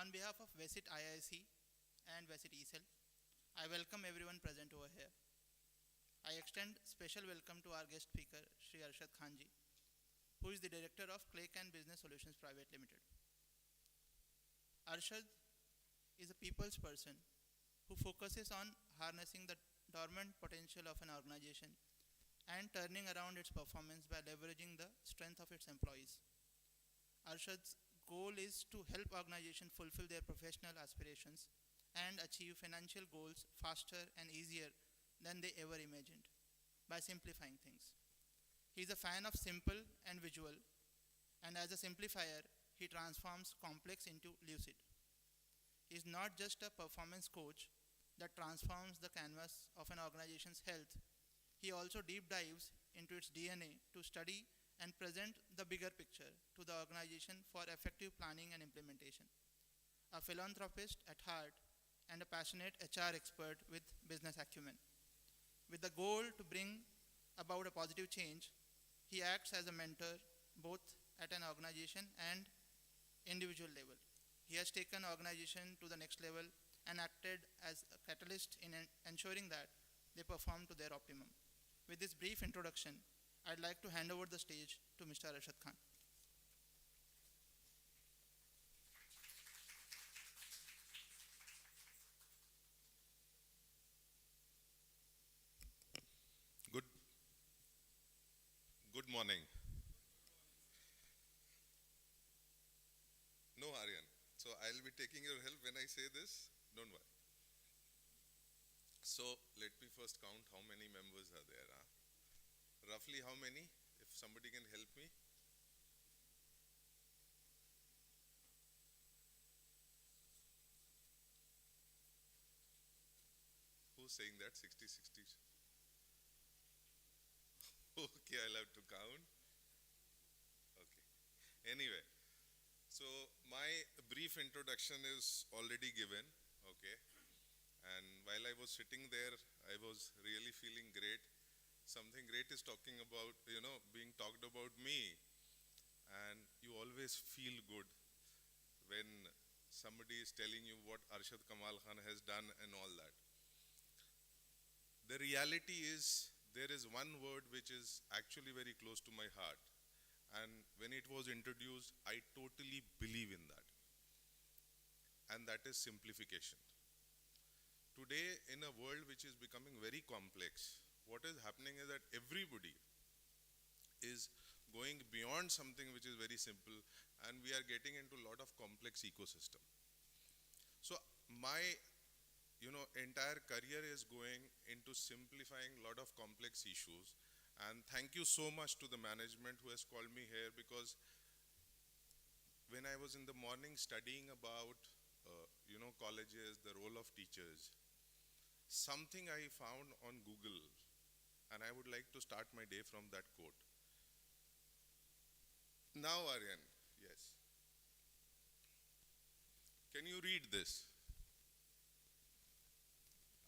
On behalf of Vesit IIC and Vesit ESL, I welcome everyone present over here. I extend special welcome to our guest speaker, Shri Arshad Khanji, who is the Director of Clay Can Business Solutions Private Limited. Arshad is a people's person who focuses on harnessing the dormant potential of an organization and turning around its performance by leveraging the strength of its employees. Arshad's goal is to help organizations fulfill their professional aspirations and achieve financial goals faster and easier than they ever imagined by simplifying things. He is a fan of simple and visual, and as a simplifier, he transforms complex into lucid. He is not just a performance coach that transforms the canvas of an organization's health. He also deep dives into its DNA to study and present the bigger picture to the organization for effective planning and implementation. A philanthropist at heart and a passionate HR expert with business acumen. With the goal to bring about a positive change, he acts as a mentor both at an organization and individual level. He has taken organization to the next level and acted as a catalyst in ensuring that they perform to their optimum. With this brief introduction, I'd like to hand over the stage to Mr. Arshad Khan. Good morning. No, Aryan. So I'll be taking your help when I say this. Don't worry. So let me first count how many members are there. Roughly how many? If somebody can help me. Who's saying that? 60, 60. Okay, I'll have to count. Okay. Anyway, so my brief introduction is already given. Okay. And while I was sitting there, I was really feeling great. Something great is talking about, being talked about me. And you always feel good when somebody is telling you what Arshad Kamal Khan has done and all that. The reality is, there is one word which is actually very close to my heart. And when it was introduced, I totally believe in that. And that is simplification. Today, in a world which is becoming very complex, what is happening is that everybody is going beyond something which is very simple, and we are getting into a lot of complex ecosystem. So my entire career is going into simplifying a lot of complex issues. And thank you so much to the management who has called me here, because when I was in the morning studying about, colleges, the role of teachers, something I found on Google, and I would like to start my day from that quote. Now, Aryan, yes. Can you read this?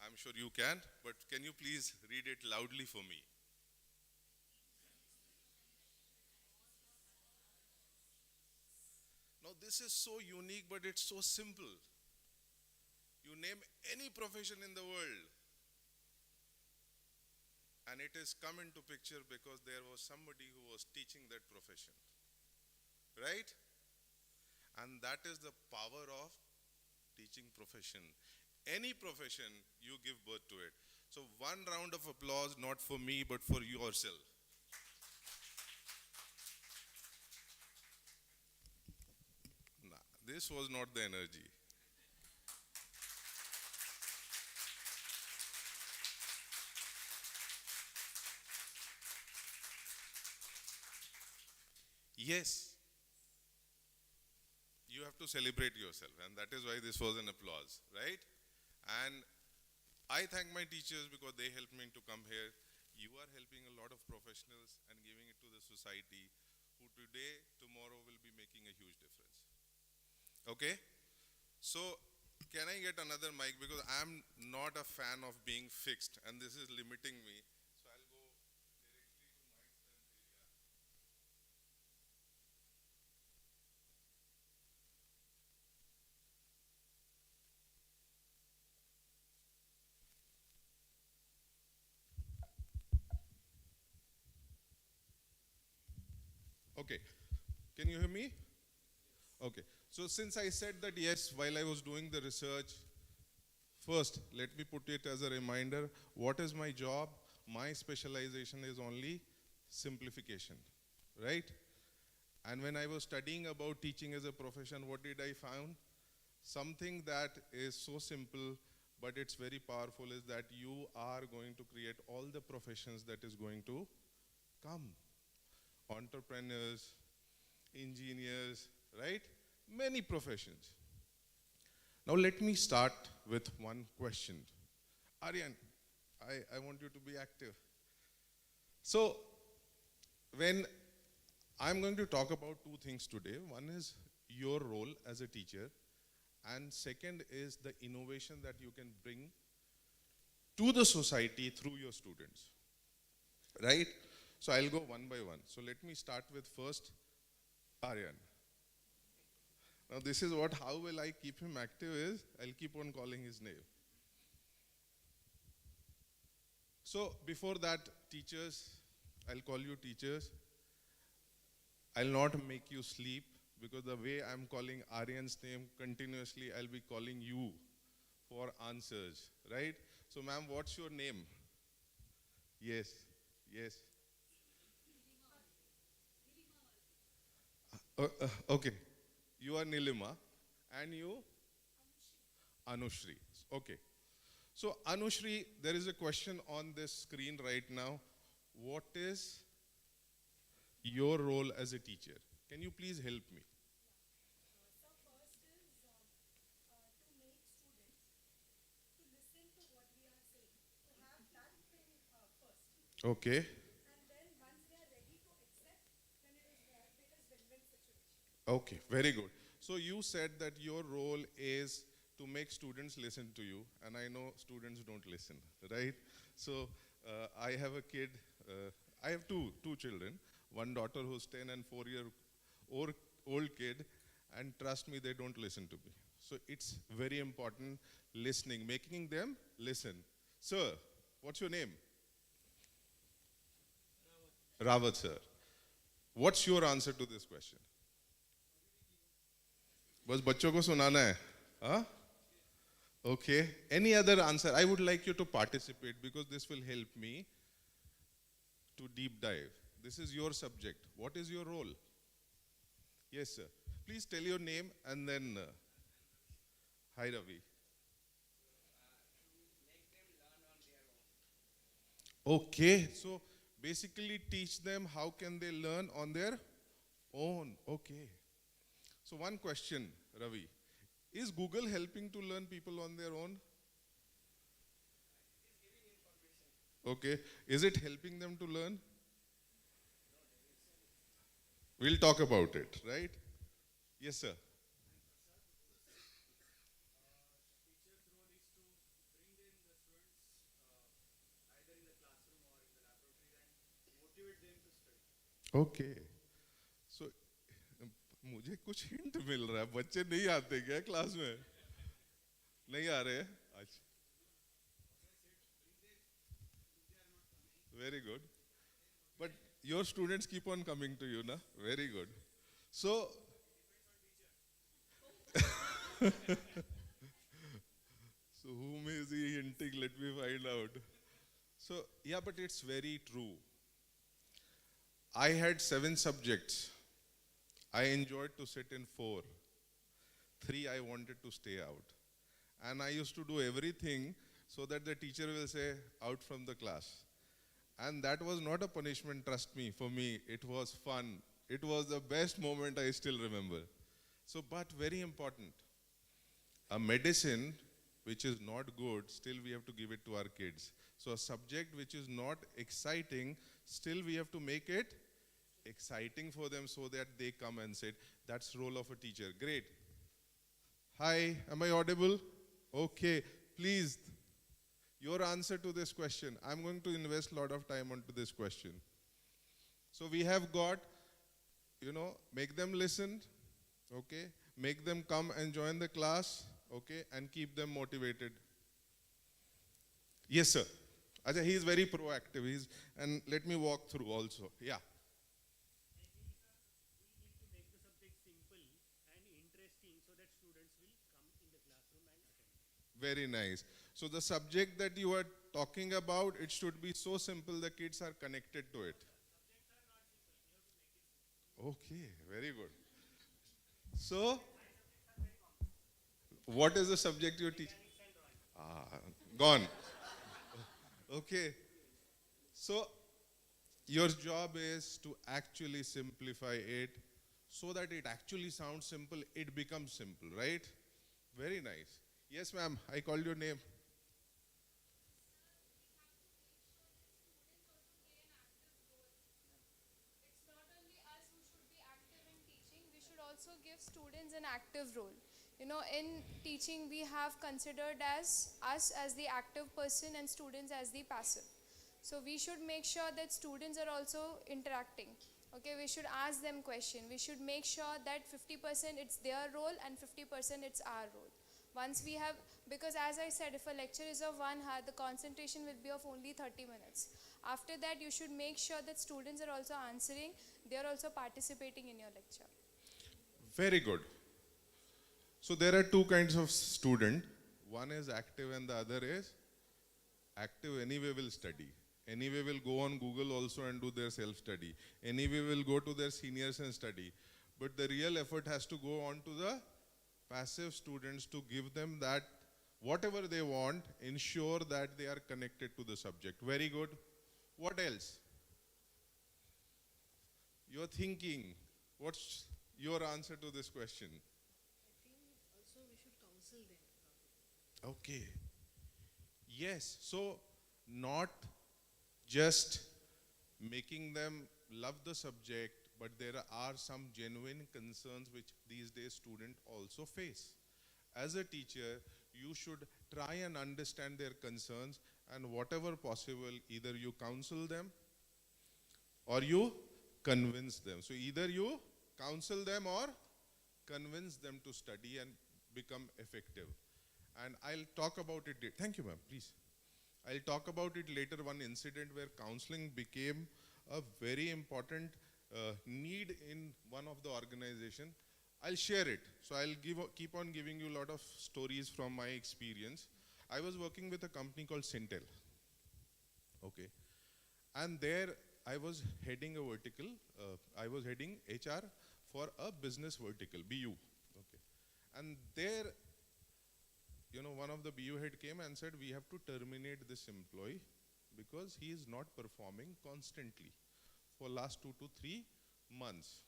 I'm sure you can, but can you please read it loudly for me? Now this is so unique, but it's so simple. You name any profession in the world, and it has come into picture because there was somebody who was teaching that profession. Right? And that is the power of teaching profession. Any profession, you give birth to it. So one round of applause, not for me, but for yourself. Nah, this was not the energy. Yes, you have to celebrate yourself, and that is why this was an applause, right? And I thank my teachers because they helped me to come here. You are helping a lot of professionals and giving it to the society who today, tomorrow will be making a huge difference. Okay? So, can I get another mic? Because I'm not a fan of being fixed, and this is limiting me. So I'll go directly to my area. Okay. Can you hear me? Okay. So since I said that yes, while I was doing the research, first, let me put it as a reminder, what is my job? My specialization is only simplification, right? And when I was studying about teaching as a profession, what did I found? Something that is so simple, but it's very powerful is that you are going to create all the professions that is going to come. Entrepreneurs, engineers, right? Many professions. Now let me start with one question. Aryan, I want you to be active. So when I'm going to talk about two things today. One is your role as a teacher, and second is the innovation that you can bring to the society through your students, right? So I'll go one by one. So let me start with first Aryan. Now this is what, how will I keep him active is, I'll keep on calling his name. So before that, teachers, I'll call you teachers. I'll not make you sleep because the way I'm calling Aryan's name continuously, I'll be calling you for answers, right? So ma'am, what's your name? Yes, yes. Okay, you are Nilima and you? Anushri. Okay. So Anushri, there is a question on this screen right now. What is your role as a teacher? Can you please help me? So first is to make students to listen to what we are saying, to have that thing first, Okay, and then once they are ready to accept, then it is win-win situation. okay, very good. So you said that your role is to make students listen to you, and I know students don't listen, right? So I have a kid, I have two children, one daughter who's 10 and 4-year old kid, and trust me, they don't listen to me. So it's very important listening, making them listen. Sir, what's your name? Rawat sir. What's your answer to this question? बस बच्चों को सुनाना है, हाँ? Okay. Any other answer? I would like you to participate because this will help me to deep dive. This is your subject. What is your role? Yes, sir. Please tell your name and then. Hi, Ravi. Okay. So basically, teach them how can they learn on their own. Okay. So one question, Ravi. Is Google helping to learn people on their own? Okay. Is it helping them to learn? We'll talk about it, right? Yes, sir. Okay. So मुझे कुछ hint मिल रहा है, बच्चे नहीं आते क्या class में? नहीं आ रहे? अच्छा. Very good. But your students keep on coming to you, na? Very good. So, so whom is he hinting? Let me find out. So, yeah, but it's very true. I had 7 subjects. I enjoyed to sit in 4. 3 I wanted to stay out. And I used to do everything so that the teacher will say, out from the class. And that was not a punishment, trust me. For me, it was fun. It was the best moment I still remember. So, but very important. A medicine which is not good, still we have to give it to our kids. So a subject which is not exciting, still we have to make it exciting for them so that they come and sit. That's role of a teacher. Great. Hi, am I audible? Okay, please, your answer to this question. I'm going to invest a lot of time onto this question. So we have got, make them listen, okay? Make them come and join the class, okay? And keep them motivated. Yes, sir. Acha, he is very proactive. And let me walk through also. Yeah. Very nice. So the subject that you are talking about, it should be so simple the kids are connected to it. Okay, very good. So, what is the subject you're teaching? Ah, gone. Okay. So, your job is to actually simplify it so that it actually sounds simple, it becomes simple, right? Very nice. Yes, ma'am, I called your name. It's not only us who should be active in teaching, we should also give students an active role. In teaching, we have considered as us as the active person and students as the passive. So we should make sure that students are also interacting. Okay, we should ask them question. We should make sure that 50% it's their role and 50% it's our role. Once we have, because as I said, if a lecture is of 1 hour, the concentration will be of only 30 minutes. After that, you should make sure that students are also answering, they are also participating in your lecture. Very good. So there are two kinds of student. One is active and the other is active anyway will study. Anyway will go on Google also and do their self-study. Anyway will go to their seniors and study. But the real effort has to go on to the passive students to give them that whatever they want, ensure that they are connected to the subject. Very good. What else? You're thinking, what's your answer to this question? I think also we should counsel them. Okay. Yes. So, not just making them love the subject, but there are some genuine concerns which these days students also face. As a teacher, you should try and understand their concerns, and whatever possible, either you counsel them or you convince them. So either you counsel them or convince them to study and become effective. And I'll talk about it. Thank you, ma'am. Please. I'll talk about it later. One incident where counseling became a very important need in one of the organization. I'll share it. So I'll keep on giving you a lot of stories from my experience. I was working with a company called Sintel. Okay. And there I was heading a vertical. I was heading HR for a business vertical, BU. Okay. And there, one of the BU head came and said, we have to terminate this employee because he is not performing constantly for last 2 to 3 months.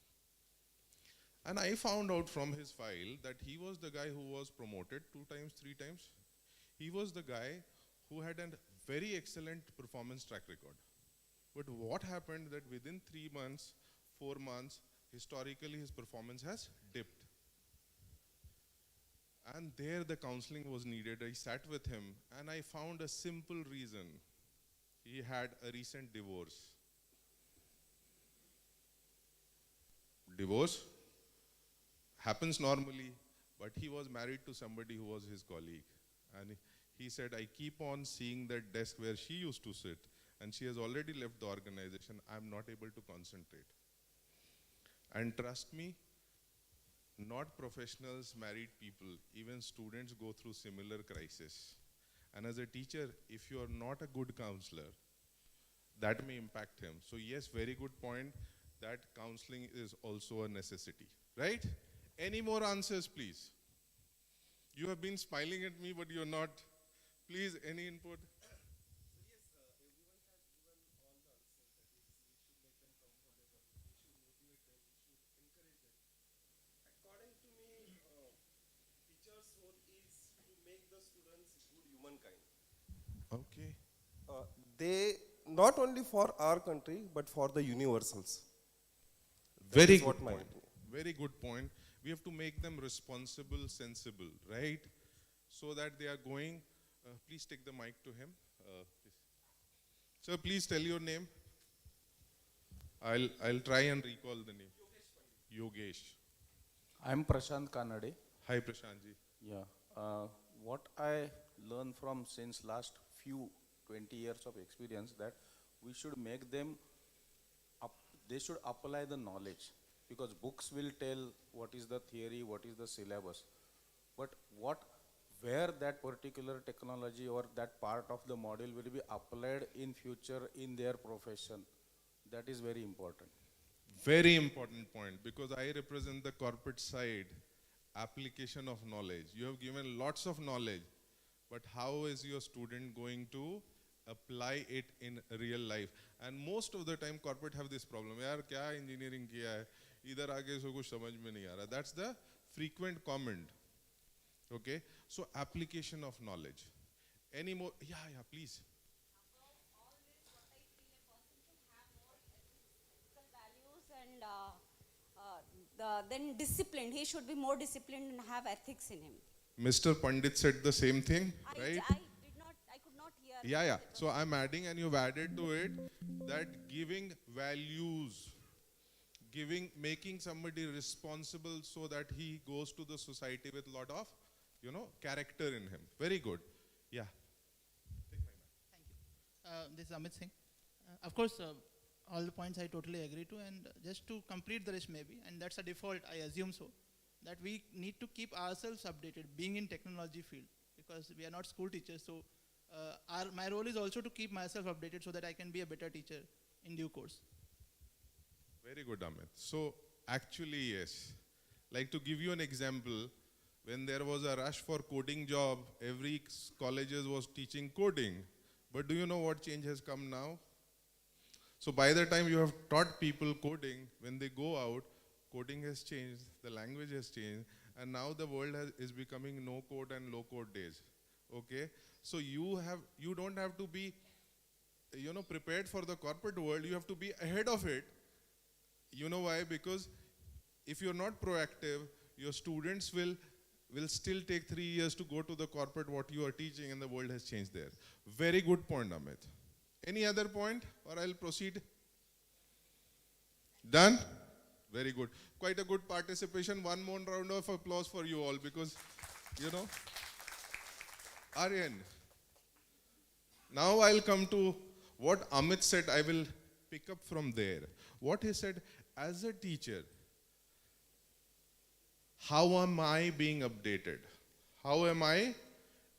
And I found out from his file that he was the guy who was promoted 2 times, 3 times. He was the guy who had a very excellent performance track record. But what happened that within 3 months, 4 months, historically his performance has dipped. And there the counseling was needed. I sat with him and I found a simple reason. He had a recent divorce. Divorce happens normally, but he was married to somebody who was his colleague. And he said, I keep on seeing that desk where she used to sit, and she has already left the organization. I'm not able to concentrate. And trust me, not professionals, married people, even students go through similar crisis. And as a teacher, if you are not a good counselor, that may impact him. So yes, very good point that counseling is also a necessity, right? Any more answers, please? You have been smiling at me, but you're not. Please, any input? According to me, teacher's role is to make the students good humankind. Okay. They not only for our country but for the universals. That Very is good what my point. opinion. Very good point. We have to make them responsible, sensible, right? So that they are going. Please take the mic to him. Please. Sir, please tell your name. I'll try and recall the name. Yogesh. I'm Prashant Kanade. Hi, Prashantji. Yeah. What I learned from since last few 20 years of experience that we should make them they should apply the knowledge, because books will tell what is the theory, what is the syllabus. but where that particular technology or that part of the module will be applied in future in their profession, that is very important. Very important point, because I represent the corporate side, application of knowledge. You have given lots of knowledge, but how is your student going to apply it in real life? And most of the time corporate have this problem, yaar kya engineering kiya hai, idhar aage so kuch samajh mein nahi aa raha. That's the frequent comment. Okay, so application of knowledge. Any more? Yeah, please. Values and then disciplined. He should be more disciplined and have ethics in him. Mr. Pandit said the same thing, right? I could not hear. Yeah. So I'm adding, and you've added to it that giving values, making somebody responsible so that he goes to the society with a lot of, character in him. Very good. Yeah. Thank you. This is Amit Singh. Of course, all the points I totally agree to, and just to complete the rest maybe, and that's a default, I assume so, that we need to keep ourselves updated, being in technology field, because we are not school teachers, so my role is also to keep myself updated so that I can be a better teacher in due course. Very good, Amit. So actually, yes. Like, to give you an example, when there was a rush for coding job, every colleges was teaching coding. But do you know what change has come now? So by the time you have taught people coding, when they go out, coding has changed, the language has changed, and now the world is becoming no code and low code days. Okay? So you don't have to be prepared for the corporate world, you have to be ahead of it. You know why? Because if you're not proactive, your students will still take 3 years to go to the corporate what you are teaching, and the world has changed there. Very good point, Amit. Any other point, or I'll proceed? Done? Very good. Quite a good participation. One more round of applause for you all, because, Aryan. Now I'll come to what Amit said. I will pick up from there. What he said, as a teacher, how am I being updated? How am I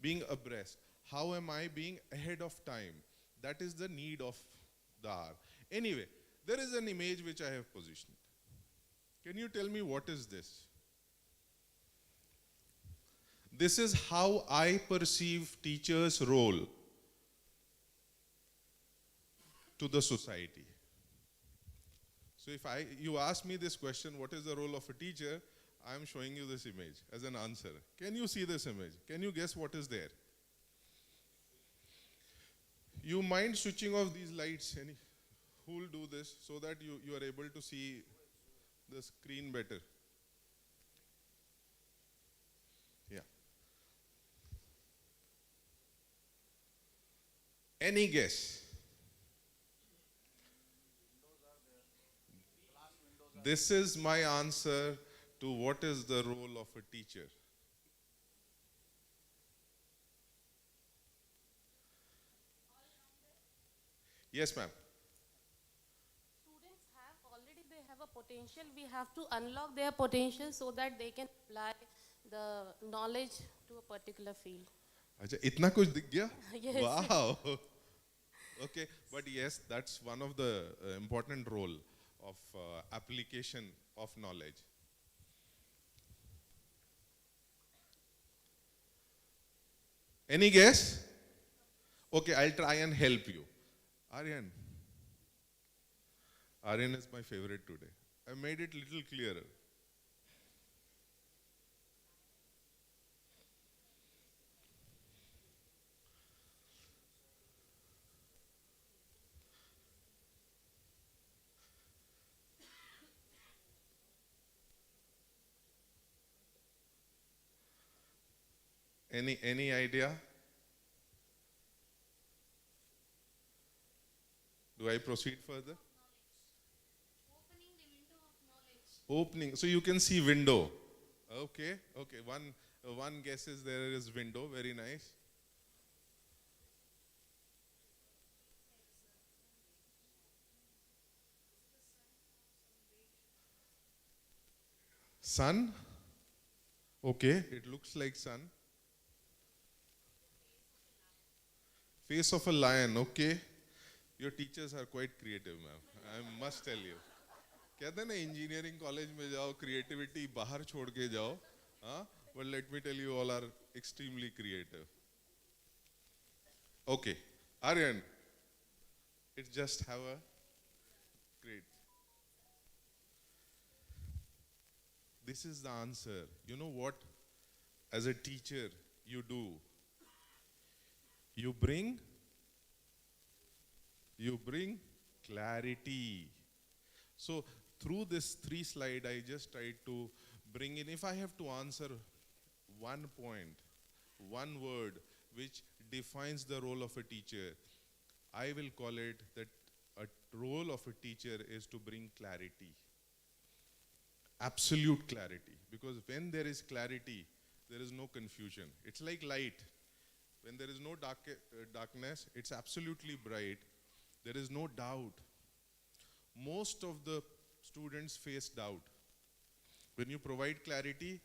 being abreast? How am I being ahead of time? That is the need of the hour. Anyway, there is an image which I have positioned. Can you tell me what is this? This is how I perceive teacher's role to the society. So if you ask me this question, what is the role of a teacher? I am showing you this image as an answer. Can you see this image? Can you guess what is there? You mind switching off these lights? Who will do this so that you are able to see the screen better? Yeah. Any guess? This is my answer to what is the role of a teacher. Yes, ma'am. Students they have a potential. We have to unlock their potential so that they can apply the knowledge to a particular field. Acha, itna kuch dikh gaya? Yes. Wow. Okay, but yes, that's one of the important role of application of knowledge. Any guess? Okay, I'll try and help you. Aryan. Aryan is my favorite today. I made it little clearer. Any idea? Do I proceed further? Opening the window of knowledge. Opening, so you can see window. Okay. One guess is there is window. Very nice. Sun? Okay, it looks like sun. Face of a lion, okay. Your teachers are quite creative, ma'am. I must tell you. कहते हैं ना engineering college में जाओ creativity बाहर छोड़ के जाओ हाँ but let me tell you all are extremely creative okay Aryan it just have a great this is the answer. You know what? As a teacher, you do. You bring clarity. So through this 3 slide, I just tried to bring in, if I have to answer one point, one word, which defines the role of a teacher, I will call it that a role of a teacher is to bring clarity. Absolute clarity, because when there is clarity, there is no confusion. It's like light. When there is no darkness, it's absolutely bright. There is no doubt. Most of the students face doubt. When you provide clarity,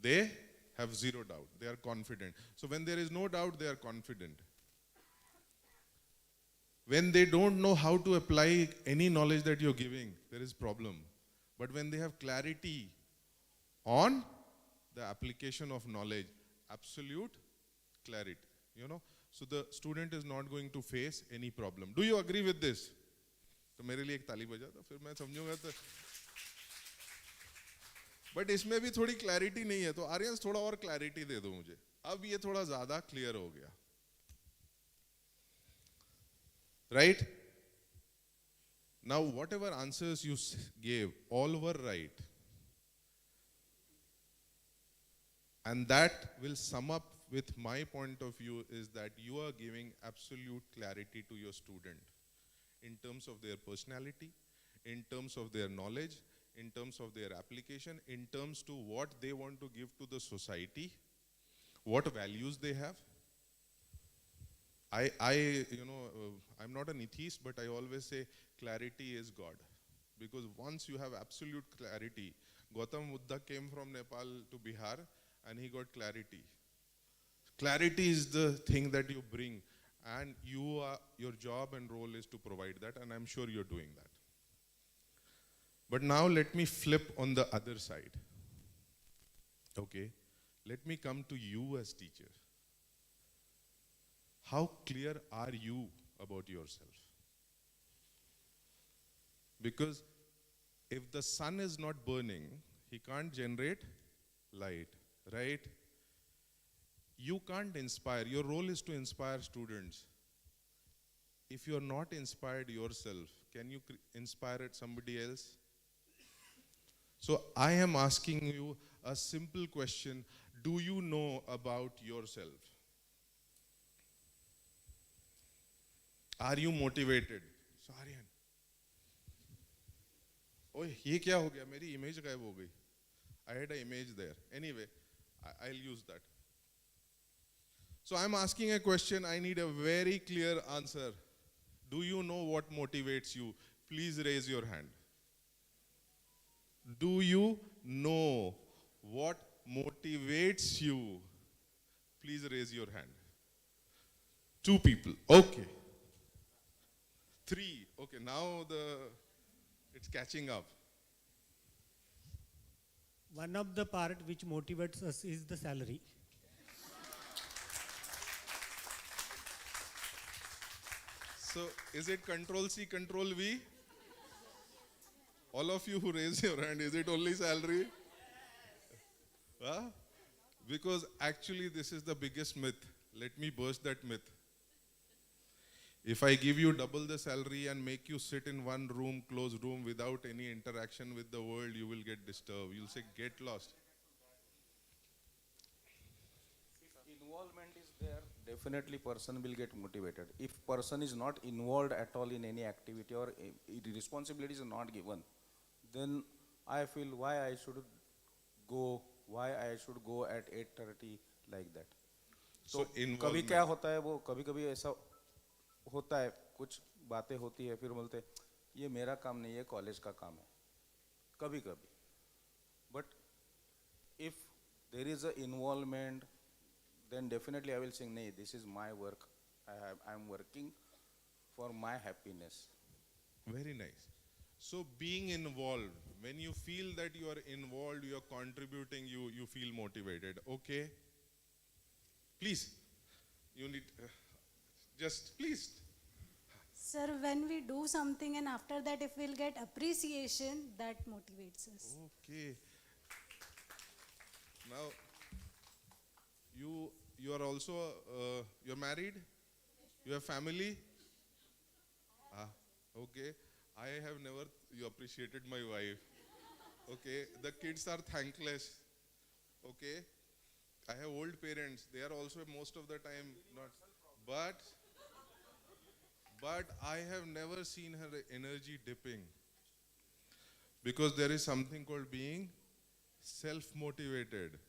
they have zero doubt. They are confident. So when there is no doubt, they are confident. When they don't know how to apply any knowledge that you're giving, there is problem. But when they have clarity on the application of knowledge, absolute clarity, you know, so the student is not going to face any problem. Do you agree with this? तो मेरे लिए एक ताली बजा दो फिर मैं समझूंगा तो बट इसमें भी थोड़ी क्लैरिटी नहीं है तो आर्यन थोड़ा और क्लैरिटी दे दो मुझे अब ये थोड़ा ज्यादा क्लियर हो गया right Now, whatever answers you gave, all were right. And that will sum up with my point of view is that you are giving absolute clarity to your student in terms of their personality, in terms of their knowledge, in terms of their application, in terms to what they want to give to the society, what values they have. I'm not an atheist, but I always say clarity is God. Because once you have absolute clarity, Gautam Buddha came from Nepal to Bihar and he got clarity. Clarity is the thing that you bring and your job and role is to provide that and I'm sure you're doing that. But now let me flip on the other side. Okay, let me come to you as teacher. How clear are you about yourself? Because if the sun is not burning, he can't generate light, right? You can't inspire. Your role is to inspire students. If you're not inspired yourself, can you inspire somebody else? So I am asking you a simple question. Do you know about yourself? Are you motivated? So Aryan. Oh, ये क्या हो गया? मेरी image गायब हो गई. I had an image there. Anyway, I'll use that. So I'm asking a question. I need a very clear answer. Do you know what motivates you? Please raise your hand. Do you know what motivates you? Please raise your hand. 2 people. Okay. 3. Okay, now it's catching up. One of the part which motivates us is the salary. So is it Control C, Control V? All of you who raise your hand, is it only salary? Huh? Because actually this is the biggest myth. Let me burst that myth. If I give you double the salary and make you sit in one room, closed room, without any interaction with the world, you will get disturbed. You'll say, get lost. If involvement is there, definitely person will get motivated. If person is not involved at all in any activity or responsibility is not given, then I feel why I should go at 8:30 like that. So कभी क्या होता है वो कभी ऐसा होता है कुछ बातें होती है फिर बोलते ये मेरा काम नहीं है कॉलेज का काम है कभी but if there is a involvement, then definitely I will say, nay, this is my work. I am working for my happiness. Very nice. So being involved, when you feel that you are involved, you are contributing, you feel motivated. Okay. Please, you need, just please. Sir, when we do something and after that if we'll get appreciation, that motivates us. Okay. Now, you are also, you're married? You have family? Ah, okay. I have never you appreciated my wife. Okay. The kids are thankless. Okay. I have old parents. They are also most of the time not. But I have never seen her energy dipping. Because there is something called being self-motivated.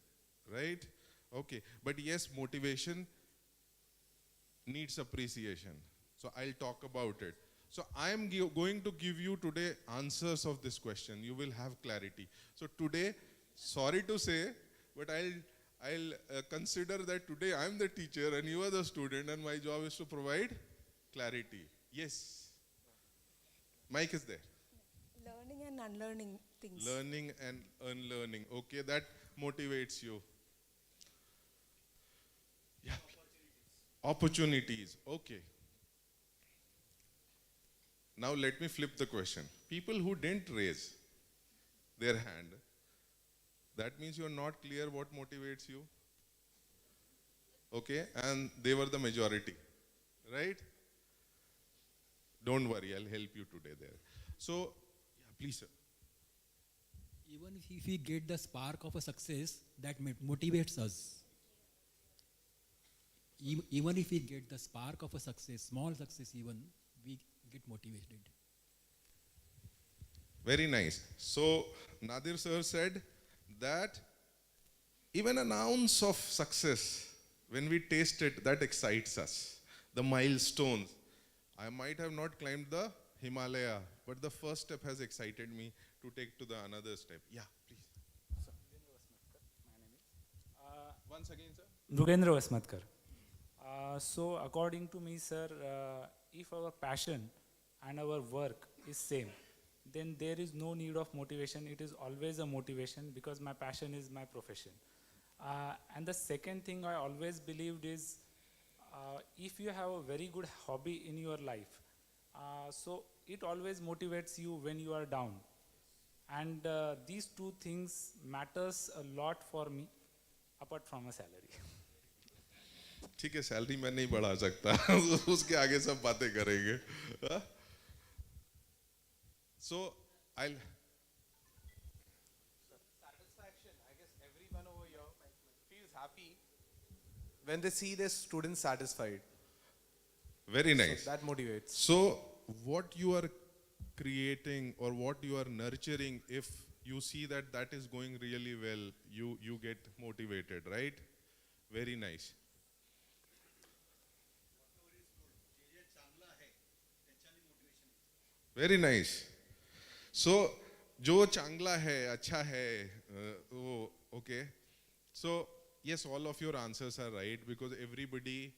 Right? Okay. But yes, motivation needs appreciation. So I'll talk about it. So I am going to give you today answers of this question. You will have clarity. So today, sorry to say, but I'll consider that today I am the teacher and you are the student and my job is to provide clarity. Yes. Mic is there. Learning and unlearning things. Learning and unlearning. Okay, that motivates you. Yeah. Opportunities. Okay. Now let me flip the question. People who didn't raise their hand, that means you are not clear what motivates you. Okay, and they were the majority, right? Don't worry, I'll help you today there. So, yeah, please, sir. Even if we get the spark of a success, that motivates us. Even if we get the spark of a success, small success even, we get motivated. Very nice. So, Nadir sir said that even an ounce of success, when we taste it, that excites us. The milestones. I might have not climbed the Himalaya, but the first step has excited me to take to the another step. Yeah, please. Once again, sir. Rugendra Vasmatkar. So according to me, sir, if our passion and our work is same, then there is no need of motivation. It is always a motivation because my passion is my profession. And the second thing I always believed is, if you have a very good hobby in your life, so it always motivates you when you are down. And these two things matters a lot for me, apart from a salary. ठीक है, salary मैं नहीं बढ़ा सकता उसके आगे सब बातें करेंगे. So I'll Satisfaction. I guess everyone over here feels happy when they see their students satisfied. very nice. So that motivates. So what you are creating or what you are nurturing, if you see that that is going really well, you get motivated, right? Very nice. Very nice. So, जो चांगला है, अच्छा है, वो okay. So yes, all of your answers are right because everybody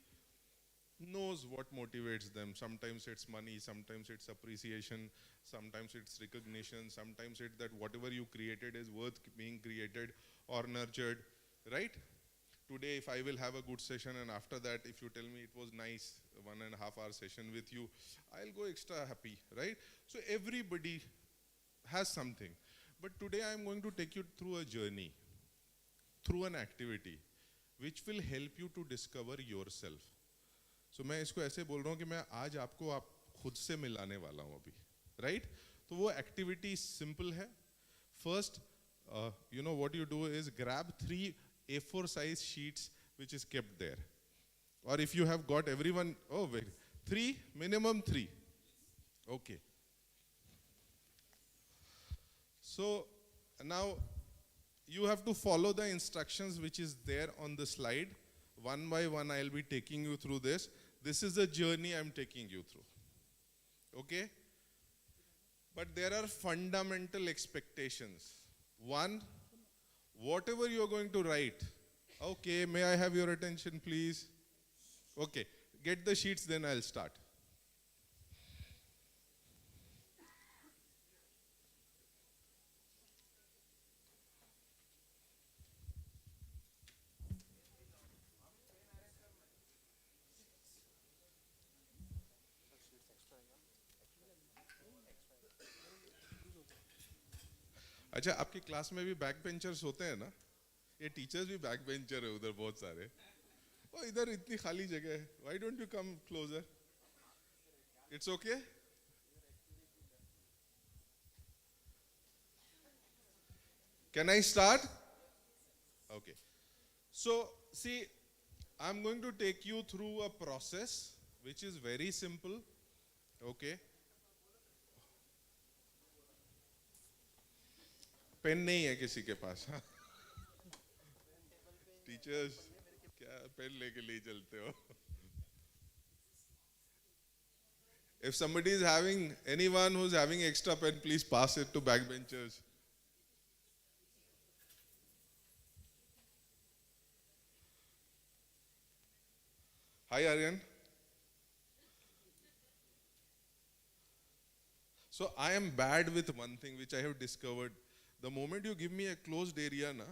knows what motivates them. Sometimes it's money, sometimes it's appreciation, sometimes it's recognition, sometimes it's that whatever you created is worth being created or nurtured, right? Today, if I will have a good session and after that, if you tell me it was nice, 1.5 hour session with you, I'll go extra happy, right? So everybody has something. But today I am going to take you through a journey, through an activity, which will help you to discover yourself. So मैं इसको ऐसे बोल रहा हूँ कि मैं आज आपको आप खुद से मिलाने वाला हूँ अभी, right? तो वो activity simple है. First, you know what you do is grab 3 A4 size sheets which is kept there. Or if you have got everyone, oh wait, 3, minimum 3. Okay. So now you have to follow the instructions which is there on the slide. One by one I'll be taking you through this. This is the journey I'm taking you through. Okay? But there are fundamental expectations. One, whatever you're going to write, okay, may I have your attention, please? Okay, get the sheets, then I'll start. अच्छा, आपकी class में भी back benchers होते हैं ना? ये teachers भी back bencher है उधर बहुत सारे. ओ इधर इतनी खाली जगह है. Why don't you come closer? It's okay? Can I start? Okay. So, see, I'm going to take you through a process which is very simple. Okay. Pen नहीं है किसी के पास. टीचर्स क्या पेन लेके ले चलते हो? If somebody is having, anyone who's having extra pen, please pass it to backbenchers. Hi Aryan. So I am bad with one thing which I have discovered. The moment you give me a closed area, na,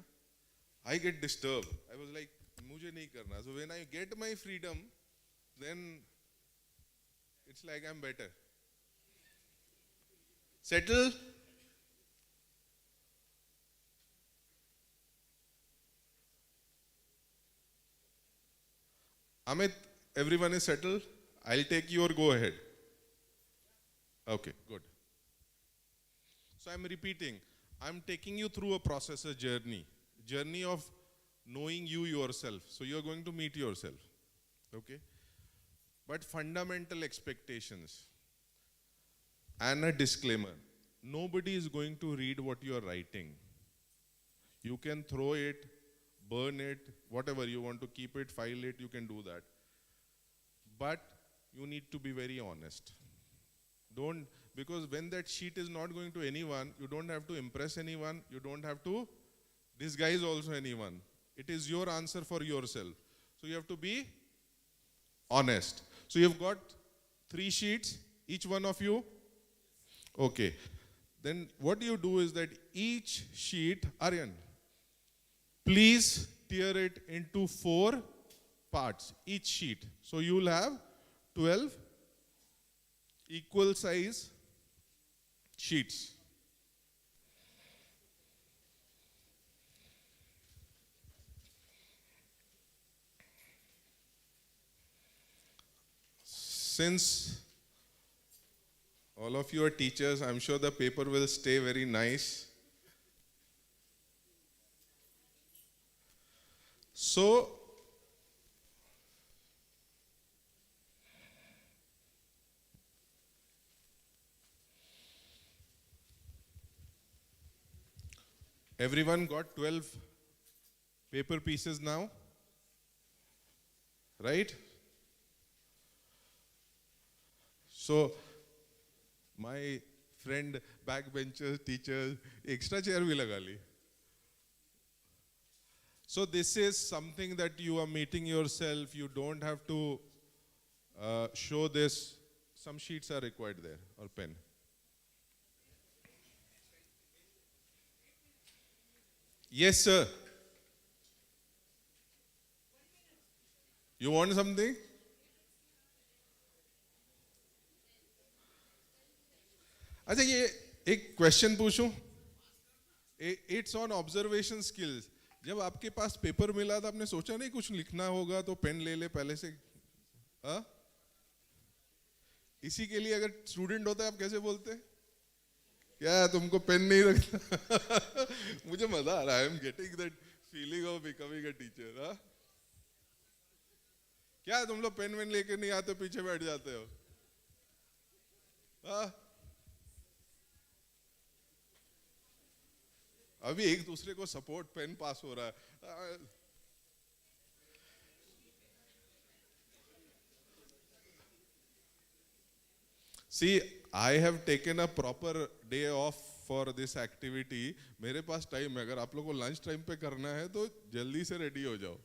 I get disturbed. I was like, मुझे नहीं करना. So when I get my freedom, then it's like I'm better. Settle. Amit, everyone is settled. I'll take your go ahead. Okay, good. So I'm repeating. I'm taking you through a process, a journey of knowing you yourself. So you're going to meet yourself, okay? But fundamental expectations and a disclaimer. Nobody is going to read what you're writing. You can throw it, burn it, whatever you want to keep it, file it, you can do that. But you need to be very honest. Don't, because when that sheet is not going to anyone, you don't have to impress anyone, you don't have to disguise also anyone. It is your answer for yourself. So you have to be honest. So you've got 3 sheets, each one of you. Okay. Then what you do is that each sheet, Aryan, please tear it into 4 parts, each sheet. So you will have 12 equal size sheets. Since all of you are teachers, I'm sure the paper will stay very nice. So, everyone got 12 paper pieces now, right? So, my friend, backbenchers, teachers, extra chair bhi laga li. So this is something that you are meeting yourself. You don't have to show this. Some sheets are required there, or pen. Yes, sir. You want something? अच्छा ये एक question पूछूं? It's on observation skills. जब आपके पास paper मिला था आपने सोचा नहीं कुछ लिखना होगा तो पेन ले ले पहले से? हाँ? इसी के लिए अगर स्टूडेंट होता है आप कैसे बोलते? क्या तुमको पेन नहीं रखना? मुझे मजा आ रहा है. I'm getting that feeling of becoming a teacher. हाँ? क्या तुम लोग पेन वेन लेके नहीं आते पीछे बैठ जाते हो? हाँ? अभी एक दूसरे को सपोर्ट पेन पास हो रहा है. See, I have taken a proper day off for this activity. मेरे पास टाइम है, अगर आप लोगों को लंच टाइम पे करना है तो जल्दी से रेडी हो जाओ.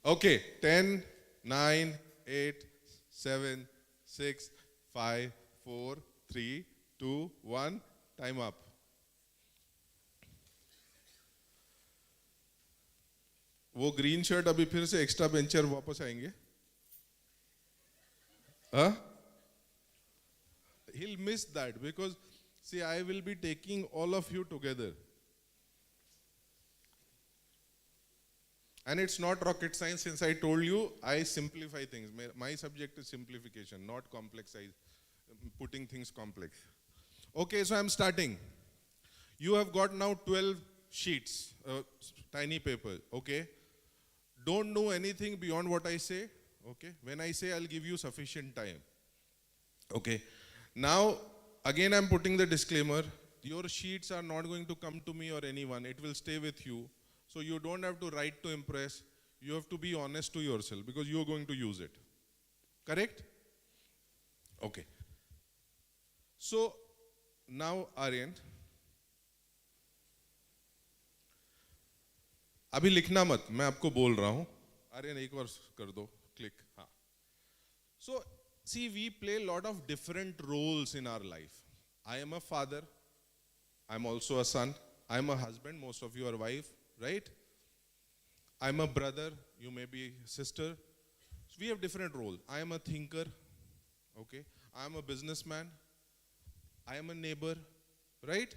Okay, 10, 9, 8, 7, 6, 5, 4, 3, 2, 1, time up. वो ग्रीन शर्ट अभी फिर से एक्स्ट्रा बेंचर वापस आएंगे. Huh? He'll miss that because, see, I will be taking all of you together. And it's not rocket science, since I told you, I simplify things. My subject is simplification, not complexize, putting things complex. Okay, so I'm starting. You have got now 12 sheets, tiny paper, okay? Don't do anything beyond what I say, okay? When I say, I'll give you sufficient time, okay? Now, again I'm putting the disclaimer, your sheets are not going to come to me or anyone, it will stay with you. So you don't have to write to impress, you have to be honest to yourself because you are going to use it. Correct? Okay. So, now Aryan, अभी लिखना मत, मैं आपको बोल रहा हूँ. आर्यन एक बार कर दो, click. हाँ. So, see, we play a lot of different roles in our life. I am a father, I'm also a son, I'm a husband, most of you are wife, right? I'm a brother, you may be sister. So we have different roles. I am a thinker, okay? I am a businessman, I am a neighbor, right?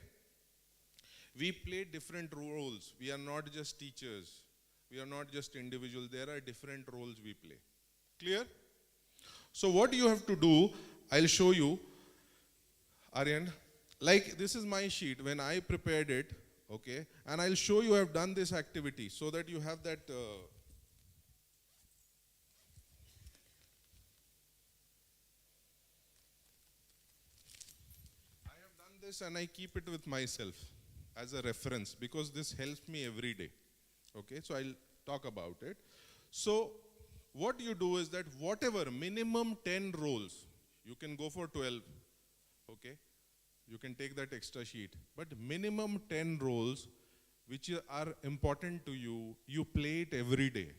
We play different roles. We are not just teachers. We are not just individuals. There are different roles we play. Clear? So what you have to do, I'll show you, Aryan. Like this is my sheet when I prepared it, okay? And I'll show you I have done this activity so that you have that. I have done this and I keep it with myself as a reference because this helps me every day. Okay, so I'll talk about it. So what you do is that whatever minimum 10 roles, you can go for 12, okay? You can take that extra sheet. But minimum 10 roles which are important to you, you play it every day.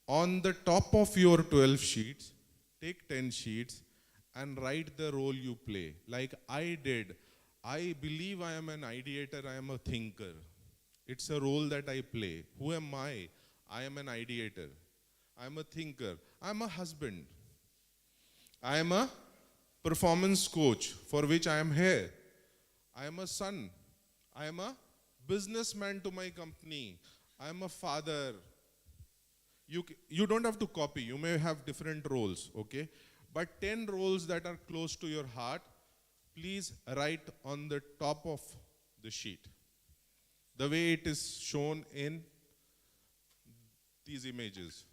On the top of your 12 sheets, take 10 sheets and write the role you play. Like I did. I believe I am an ideator, I am a thinker. It's a role that I play. Who am I? I am an ideator. I am a thinker. I am a husband. I am a performance coach for which I am here. I am a son. I am a businessman to my company. I am a father. You don't have to copy. You may have different roles, okay? But 10 roles that are close to your heart, please write on the top of the sheet. The way it is shown in these images.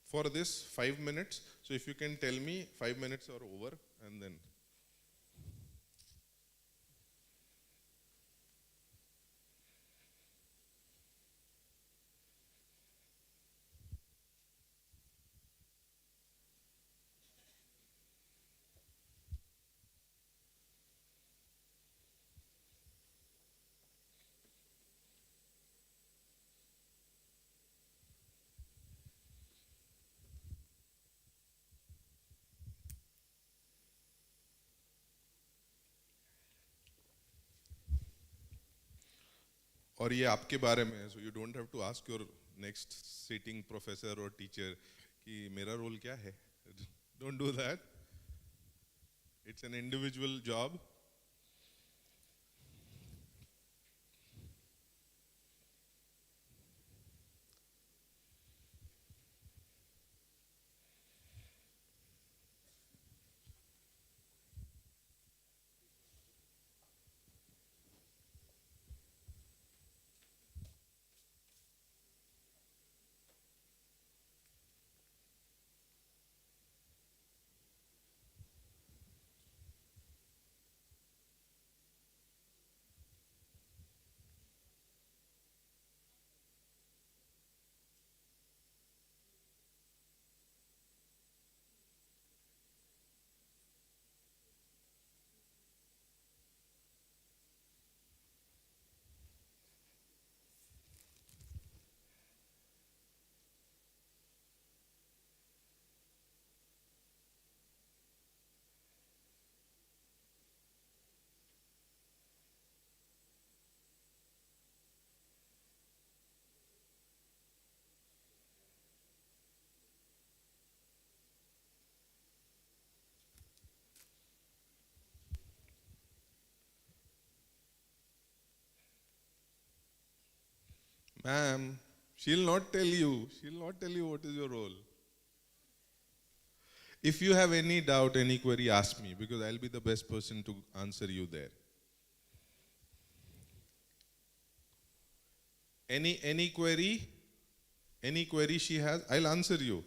For this 5 minutes, so if you can tell me 5 minutes are over and then. और ये आपके बारे में है, so you don't have to ask your next sitting professor or teacher कि मेरा role क्या है. Don't do that. It's an individual job. Ma'am, she'll not tell you. She'll not tell you what is your role. If you have any doubt, any query, ask me, because I'll be the best person to answer you there. Any query? Any query she has, I'll answer you.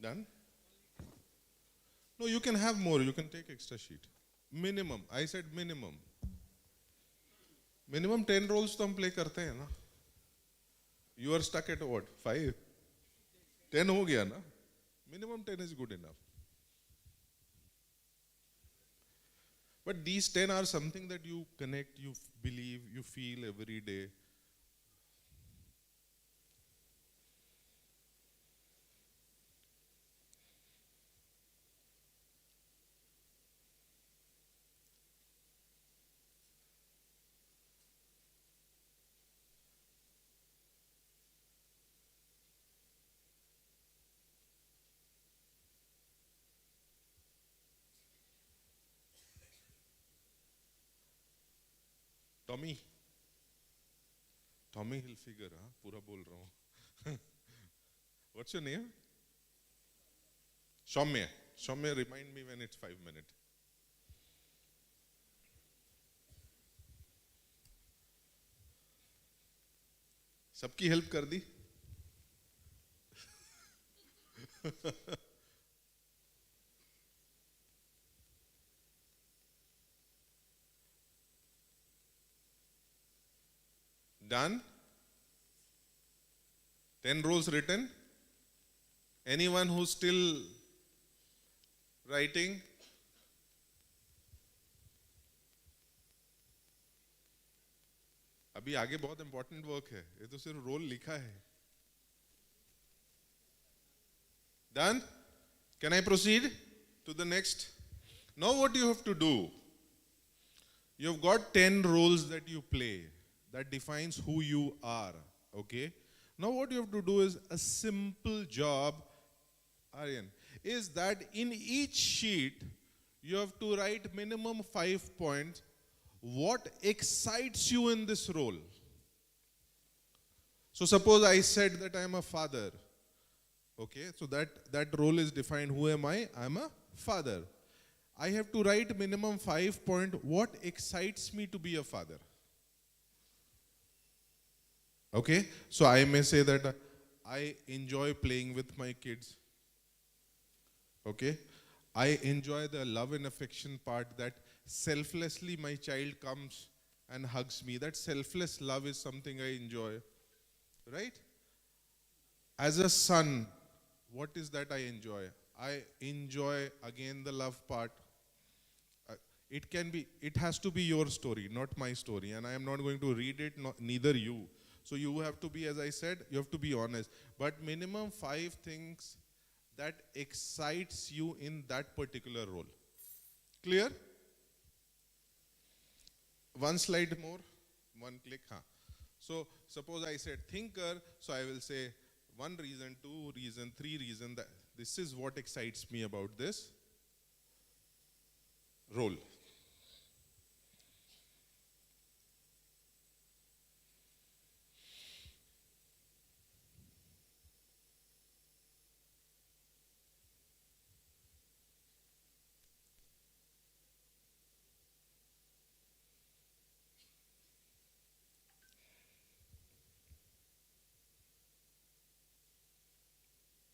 Done? No, you can have more. You can take extra sheet. Minimum. I said minimum. Minimum 10 roles तो हम play करते हैं ना. You are stuck at what? 5? 10 हो गया ना? Minimum 10 is good enough. But these 10 are something that you connect, you believe, you feel every day. Tommy. Tommy Hilfiger, हाँ पूरा बोल रहा हूँ. What's your name? Shaumya. Shaumya, remind me when it's 5 minutes. सबकी help कर दी? Done? 10 roles written? Anyone who's still writing? अभी आगे बहुत इंपॉर्टेंट वर्क है, ये तो सिर्फ रोल लिखा है. Done? Can I proceed to the next? Now what you have to do? You've got 10 roles that you play. That defines who you are, okay? Now what you have to do is a simple job, Aryan, is that in each sheet, you have to write minimum 5 points. What excites you in this role? So suppose I said that I am a father, okay? So that role is defined, who am I? I am a father. I have to write minimum 5 points. What excites me to be a father? Okay, so I may say that I enjoy playing with my kids. Okay, I enjoy the love and affection part, that selflessly my child comes and hugs me. That selfless love is something I enjoy. Right? As a son, what is that I enjoy? I enjoy again the love part. It has to be your story, not my story, and I am not going to read it, neither you. So you have to be, as I said, you have to be honest. But minimum 5 things that excites you in that particular role. Clear? One slide more, one click. So suppose I said thinker, so I will say 1 reason, 2 reason, 3 reason, that this is what excites me about this role.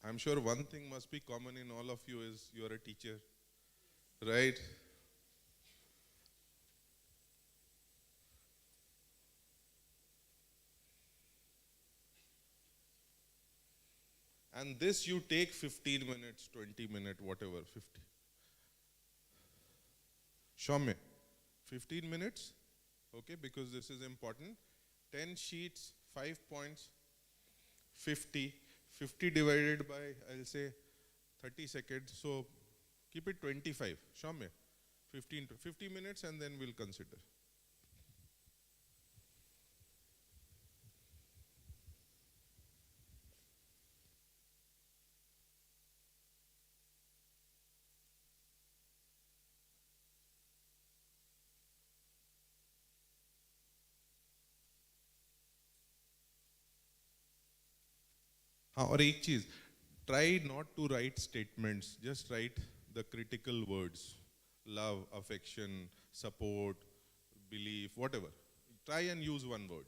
I'm sure one thing must be common in all of you is you are a teacher, right? And this you take 15 minutes, 20 minutes, whatever, 50. Shaumya, 15 minutes, okay, because this is important. 10 sheets, 5 points, 50. 50 divided by, I'll say, 30 seconds. So keep it 25. Shaumya, 50 minutes and then we'll consider. हाँ, और एक चीज, try not to write statements, just write the critical words: love, affection, support, belief, whatever. Try and use one word.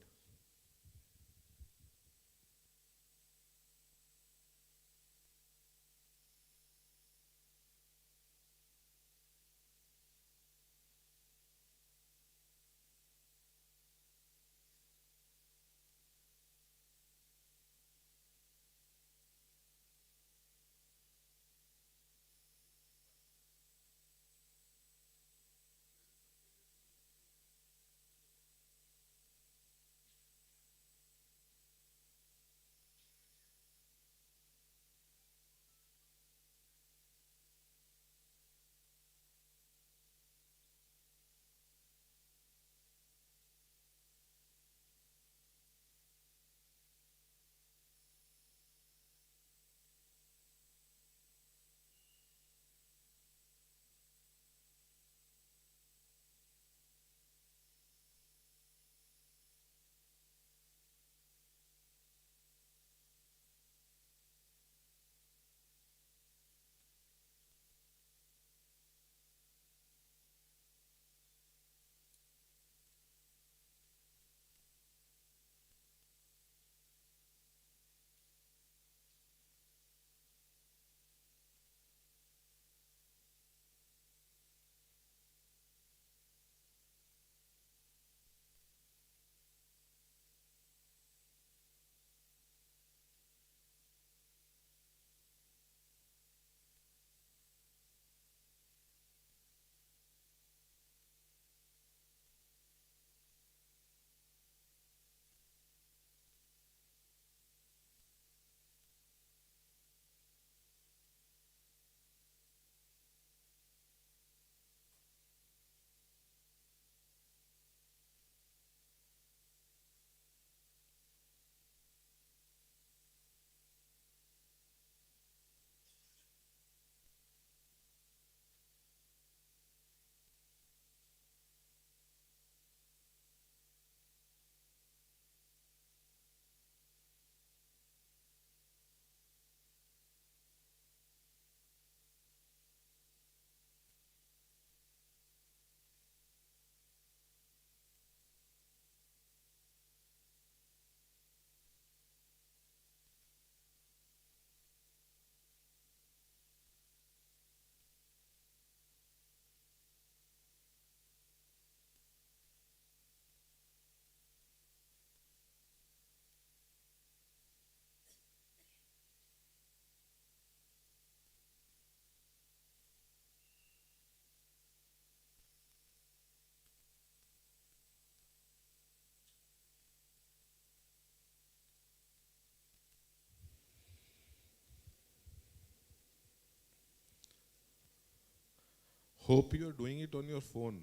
Hope you are doing it on your phone.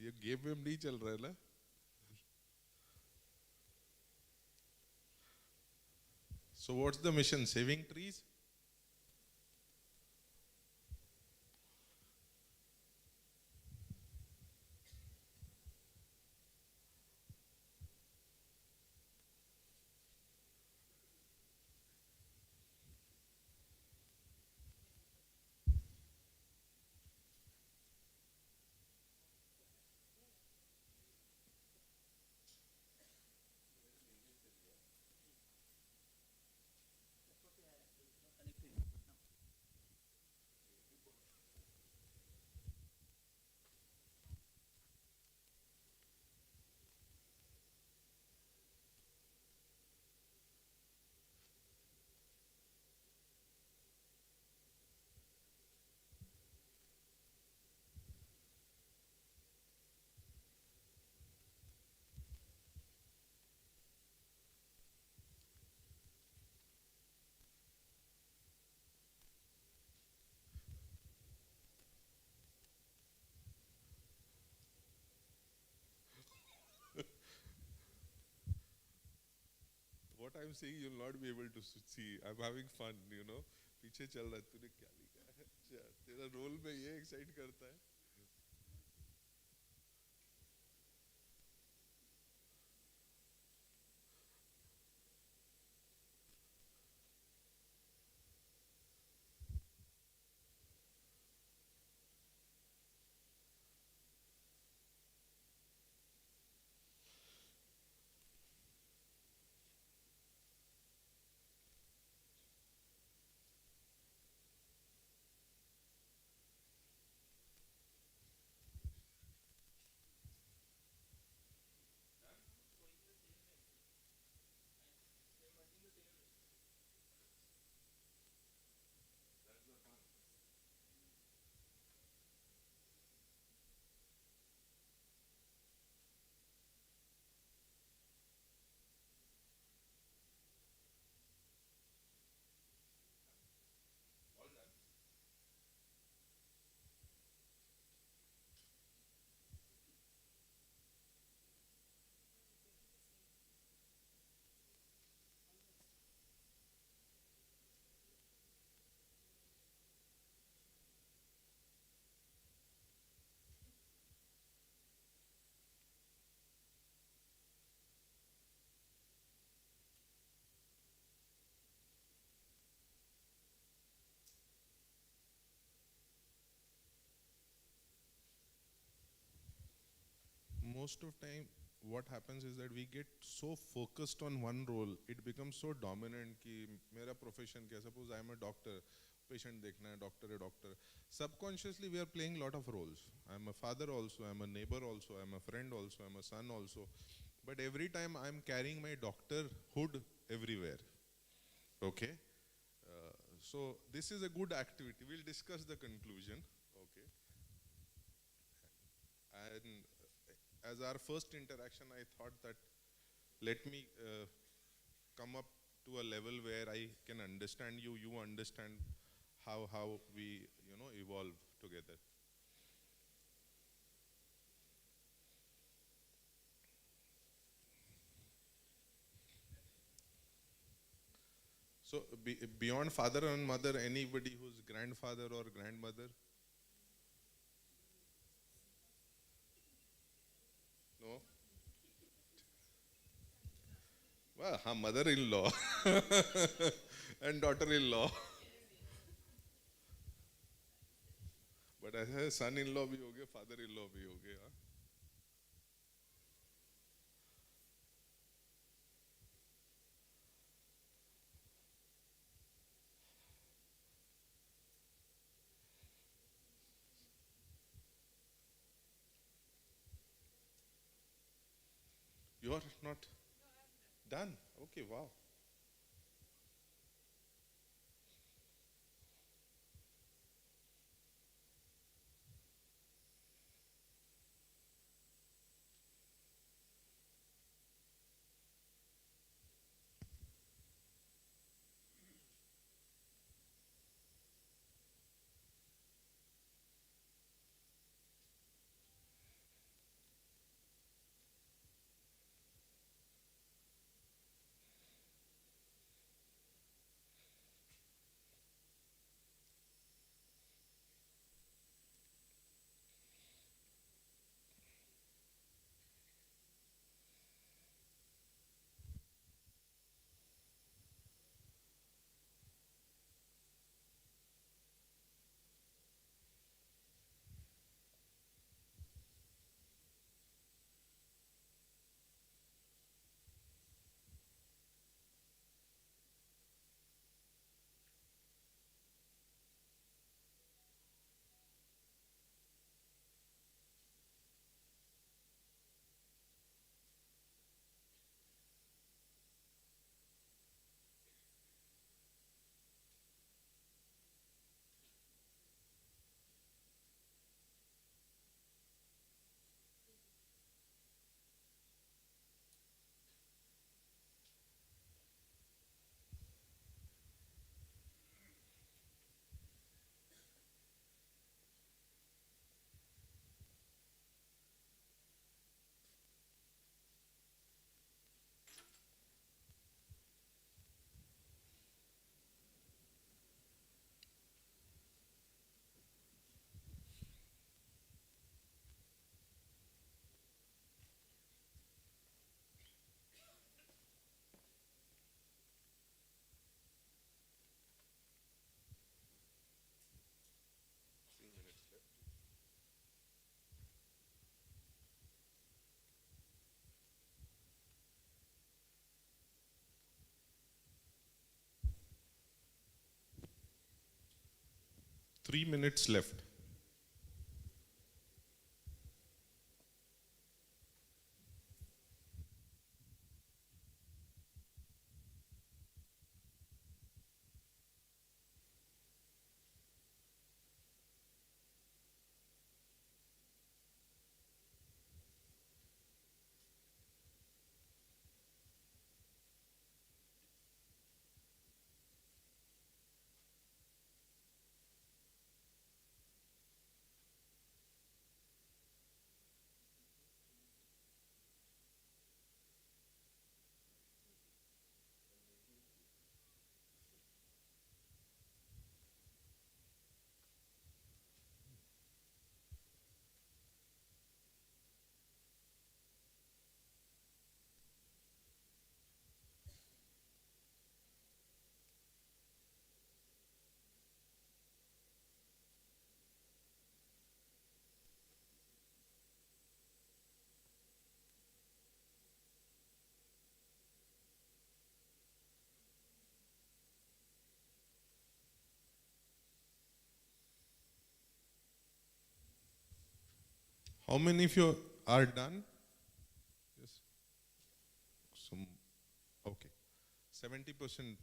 ये game वेम नहीं चल रहा है ना? So what's the mission? Saving trees? What I'm saying, you'll not be able to see. I'm having fun, you know. पीछे चल रहा है, तूने क्या लिखा है? अच्छा, तेरा रोल में ये एक्साइट करता है? most of time what happens is that we get so focused on one role, it becomes so dominant कि मेरा profession क्या, suppose I am a doctor, patient देखना है, doctor है doctor. Subconsciously we are playing lot of roles. I am a father also, I am a neighbor also, I am a friend also, I am a son also. But every time I am carrying my doctorhood everywhere. Okay. So this is a good activity. We'll discuss the conclusion. Okay. And as our first interaction, I thought that let me come up to a level where I can understand you, you understand how we evolve together. So beyond father and mother, anybody who's grandfather or grandmother? No? Well, mother-in-law and daughter-in-law. But ऐसे son-in-law भी हो गए, father-in-law भी हो गए. हाँ? You are not done? Okay, wow. Three minutes left. How many of you are done? Yes. Some, okay. 70%.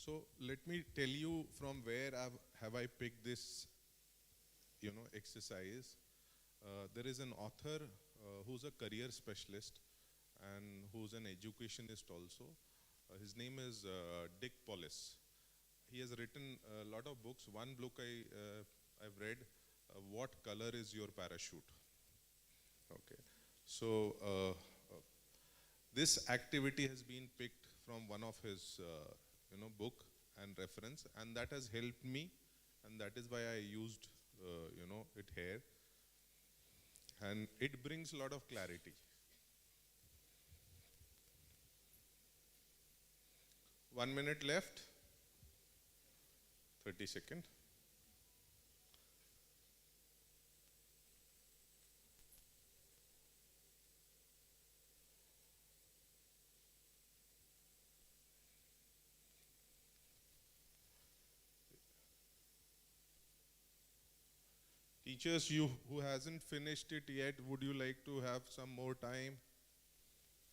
So let me tell you from where have I picked this, exercise. There is an author who's a career specialist and who's an educationist also. His name is Dick Pollis. He has written a lot of books. One book I've read, What Color is Your Parachute? Okay. So this activity has been picked from one of his book and reference, and that has helped me, and that is why I used it here, and it brings a lot of clarity. 1 minute left, 30 seconds. Teachers, you who hasn't finished it yet, would you like to have some more time?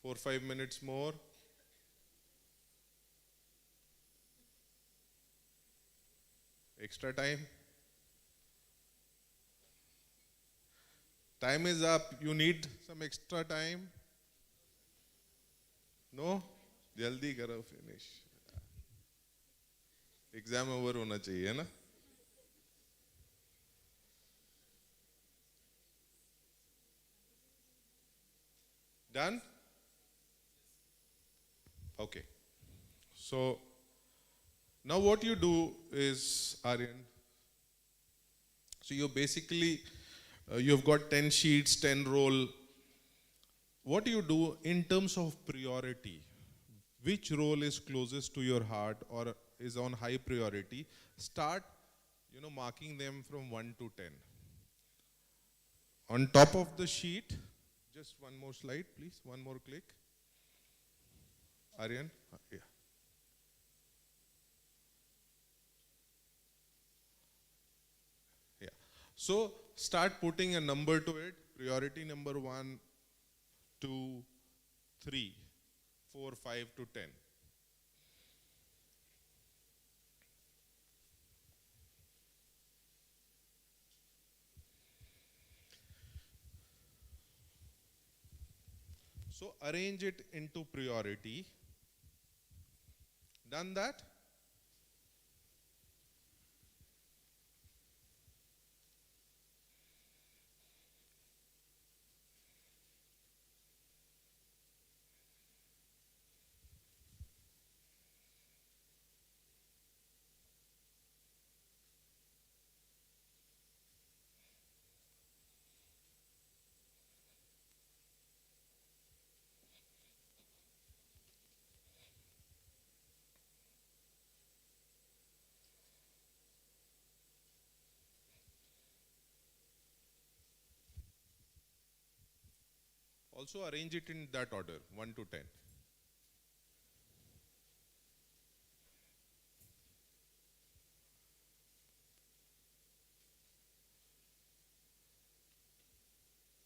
4-5 minutes more? Extra time? Time is up. You need some extra time? No? जल्दी करो finish. Exam over होना चाहिए ना? Done? Okay. So now what you do is, Aryan, so you basically, you've got 10 sheets, 10 roll. What do you do in terms of priority? Which role is closest to your heart or is on high priority? Start, marking them from 1 to 10. On top of the sheet, just one more slide, please. One more click. Aryan? Yeah. Yeah. So start putting a number to it. Priority number 1, 2, 3, 4, 5 to 10. So arrange it into priority. Done that? Also arrange it in that order, 1 to 10.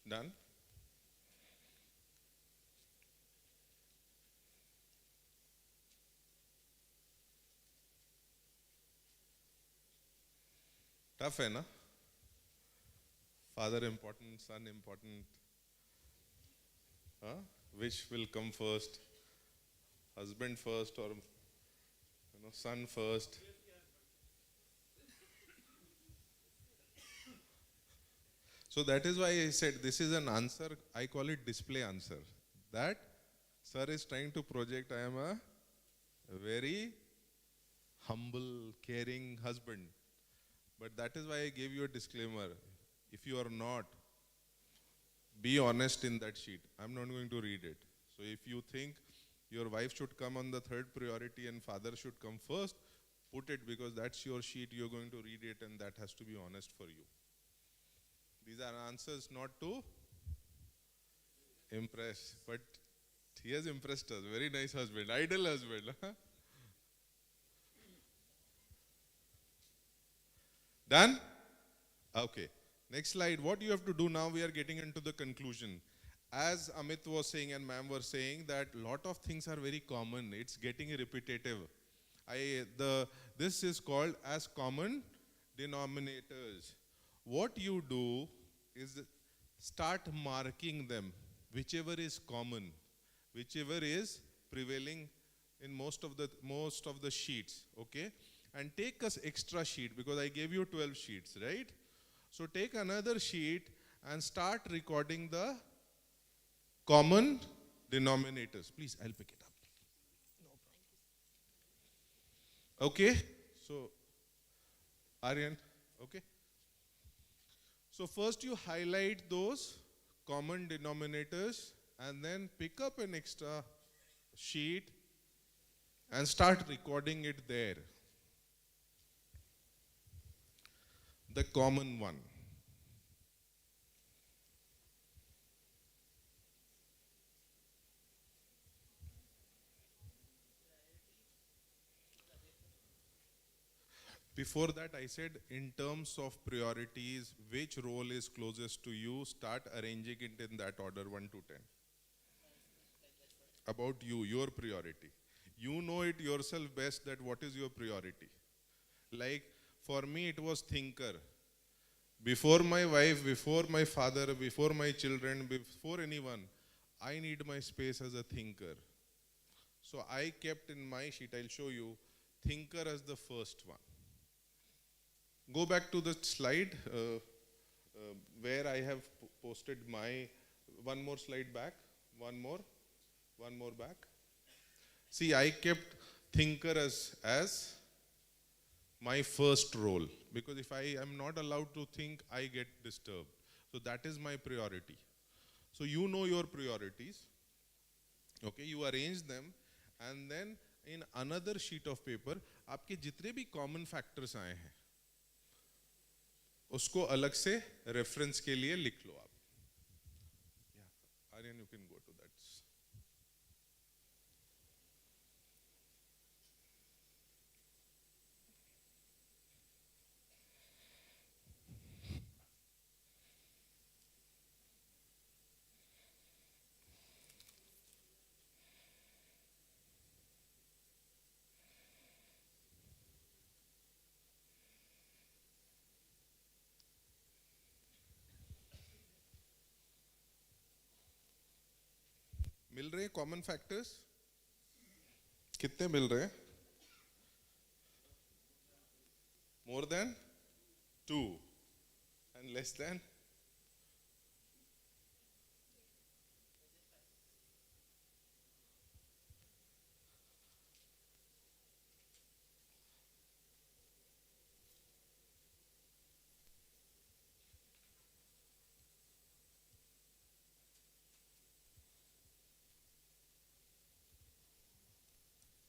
Done? Tough है ना? Father important, son important. Huh? Which will come first? Husband first or son first? So that is why I said this is an answer, I call it display answer. That sir is trying to project I am a very humble, caring husband. But that is why I gave you a disclaimer. If you are not, be honest in that sheet. I'm not going to read it. So if you think your wife should come on the third priority and father should come first, put it, because that's your sheet, you're going to read it and that has to be honest for you. These are answers not to impress, but he has impressed us. Very nice husband, ideal husband. Done? Okay. Next slide. What you have to do now, we are getting into the conclusion. As Amit was saying and ma'am were saying that lot of things are very common. It's getting repetitive. This is called as common denominators. What you do is start marking them, whichever is common, whichever is prevailing in most of the sheets, okay? And take us extra sheet, because I gave you 12 sheets, right? So take another sheet and start recording the common denominators. Please, I'll pick it up. No problem. Okay, so Aryan, okay? So first you highlight those common denominators and then pick up an extra sheet and start recording it there. The common one. Before that, I said in terms of priorities, which role is closest to you, start arranging it in that order 1 to 10. About you, your priority. You know it yourself best that what is your priority. Like for me, it was thinker. Before my wife, before my father, before my children, before anyone, I need my space as a thinker. So I kept in my sheet, I'll show you, thinker as the first one. Go back to the slide where I have posted my, one more slide back, one more back. See, I kept thinker as my first role, because if I am not allowed to think, I get disturbed. So that is my priority. So you know your priorities, okay, you arrange them, and then in another sheet of paper, आपके जितने भी common factors आए हैं, उसको अलग से reference के लिए लिख लो आप. Yeah, Aryan, you can go to that. मिल रहे कॉमन फैक्टर्स? कितने मिल रहे? More than 2 and less than?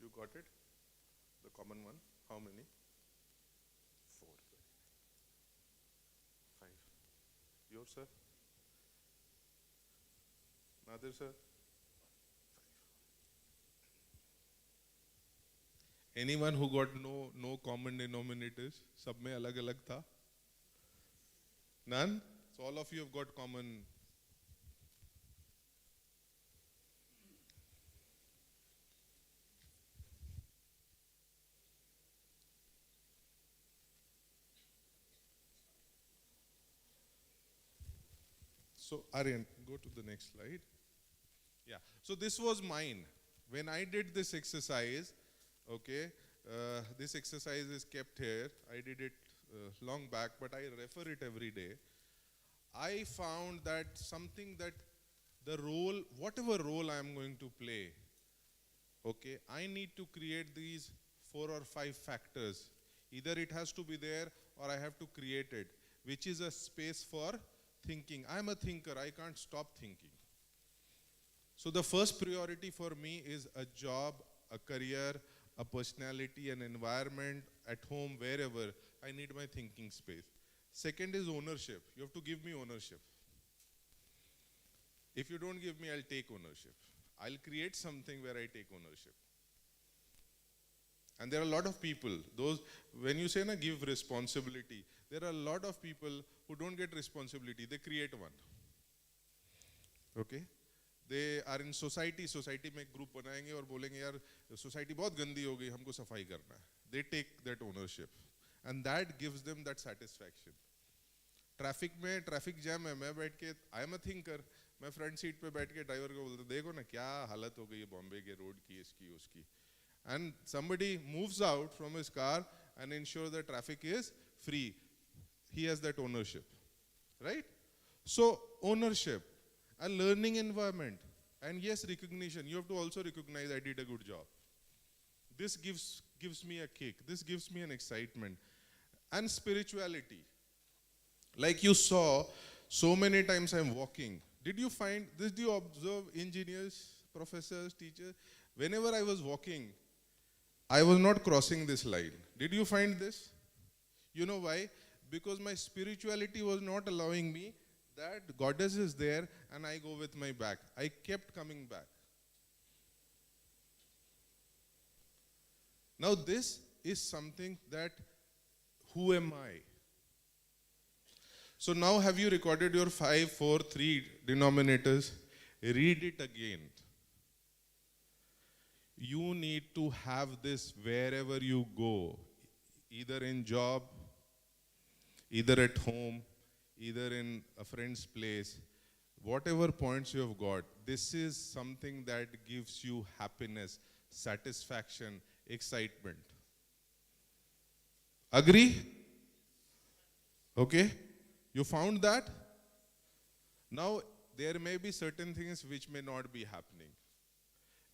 You got it? The common one? How many? 4. 5. Yours, sir? Nadir, sir? 5. Anyone who got no common denominators? सब में अलग अलग था? None? So all of you have got common. So Aryan, go to the next slide. Yeah, so this was mine. When I did this exercise, okay, this exercise is kept here. I did it long back, but I refer it every day. I found that something that the role, whatever role I am going to play, okay, I need to create these 4 or 5 factors. Either it has to be there or I have to create it, which is a space for thinking. I'm a thinker, I can't stop thinking. So the first priority for me is a job, a career, a personality, an environment, at home, wherever. I need my thinking space. Second is ownership. You have to give me ownership. If you don't give me, I'll take ownership. I'll create something where I take ownership. And there are a lot of people, those, when you say na, give responsibility, there are a lot of people who don't get responsibility, they create one. Okay? They are in society में एक group बनाएंगे और बोलेंगे यार society बहुत गंदी हो गई, हमको सफाई करना है. They take that ownership. And that gives them that satisfaction. Traffic में ट्रैफिक जैम है, मैं बैठ के, आई एम अ थिंकर, मैं फ्रंट सीट पे बैठ के ड्राइवर को बोलता देखो ना क्या हालत हो गई है बॉम्बे के रोड की, इसकी उसकी. And somebody moves out from his car and ensures the traffic is free. He has that ownership, right? So ownership, a learning environment, and yes, recognition. You have to also recognize I did a good job. This gives me a kick. This gives me an excitement. And spirituality. Like you saw, so many times I'm walking. Did you find this? Do you observe engineers, professors, teachers? Whenever I was walking, I was not crossing this line. Did you find this? You know why? Because my spirituality was not allowing me that goddess is there and I go with my back. I kept coming back. Now this is something that, who am I? So now have you recorded your 5, 4, 3 denominators? Read it again. You need to have this wherever you go, either in job, either at home, either in a friend's place, whatever points you have got, this is something that gives you happiness, satisfaction, excitement. Agree? Okay? You found that? Now, there may be certain things which may not be happening.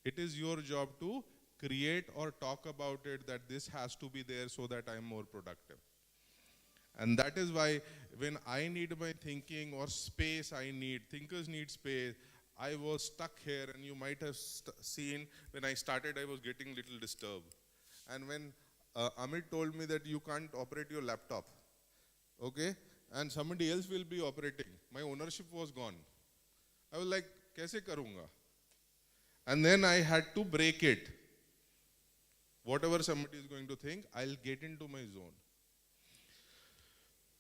It is your job to create or talk about it that this has to be there so that I am more productive. And that is why when I need my thinking or space thinkers need space, I was stuck here, and you might have seen when I started I was getting little disturbed. And when Amit told me that you can't operate your laptop, okay, and somebody else will be operating, my ownership was gone. I was like, kaise karunga? And then I had to break it. Whatever somebody is going to think, I'll get into my zone.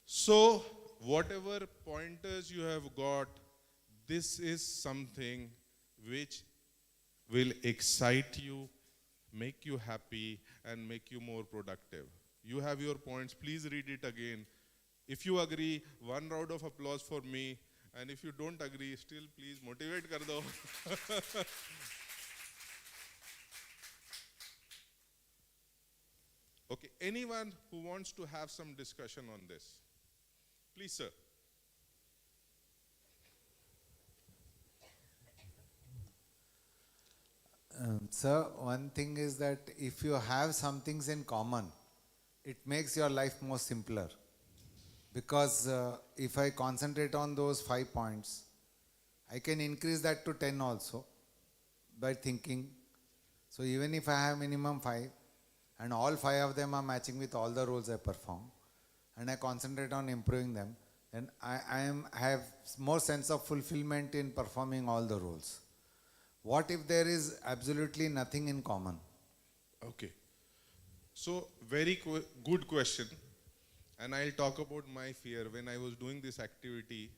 So, whatever pointers you have got, this is something which will excite you, make you happy, and make you more productive. You have your points, please read it again. If you agree, one round of applause for me. And if you don't agree, still please motivate kar do. Okay, anyone who wants to have some discussion on this? Please, sir. Sir, one thing is that if you have some things in common, it makes your life more simpler. Because if I concentrate on those 5 points, I can increase that to 10 also by thinking. So even if I have minimum 5, and all 5 of them are matching with all the roles I perform, and I concentrate on improving them, then I have more sense of fulfillment in performing all the roles. What if there is absolutely nothing in common? Okay. So, very good question. And I'll talk about my fear. When I was doing this activity,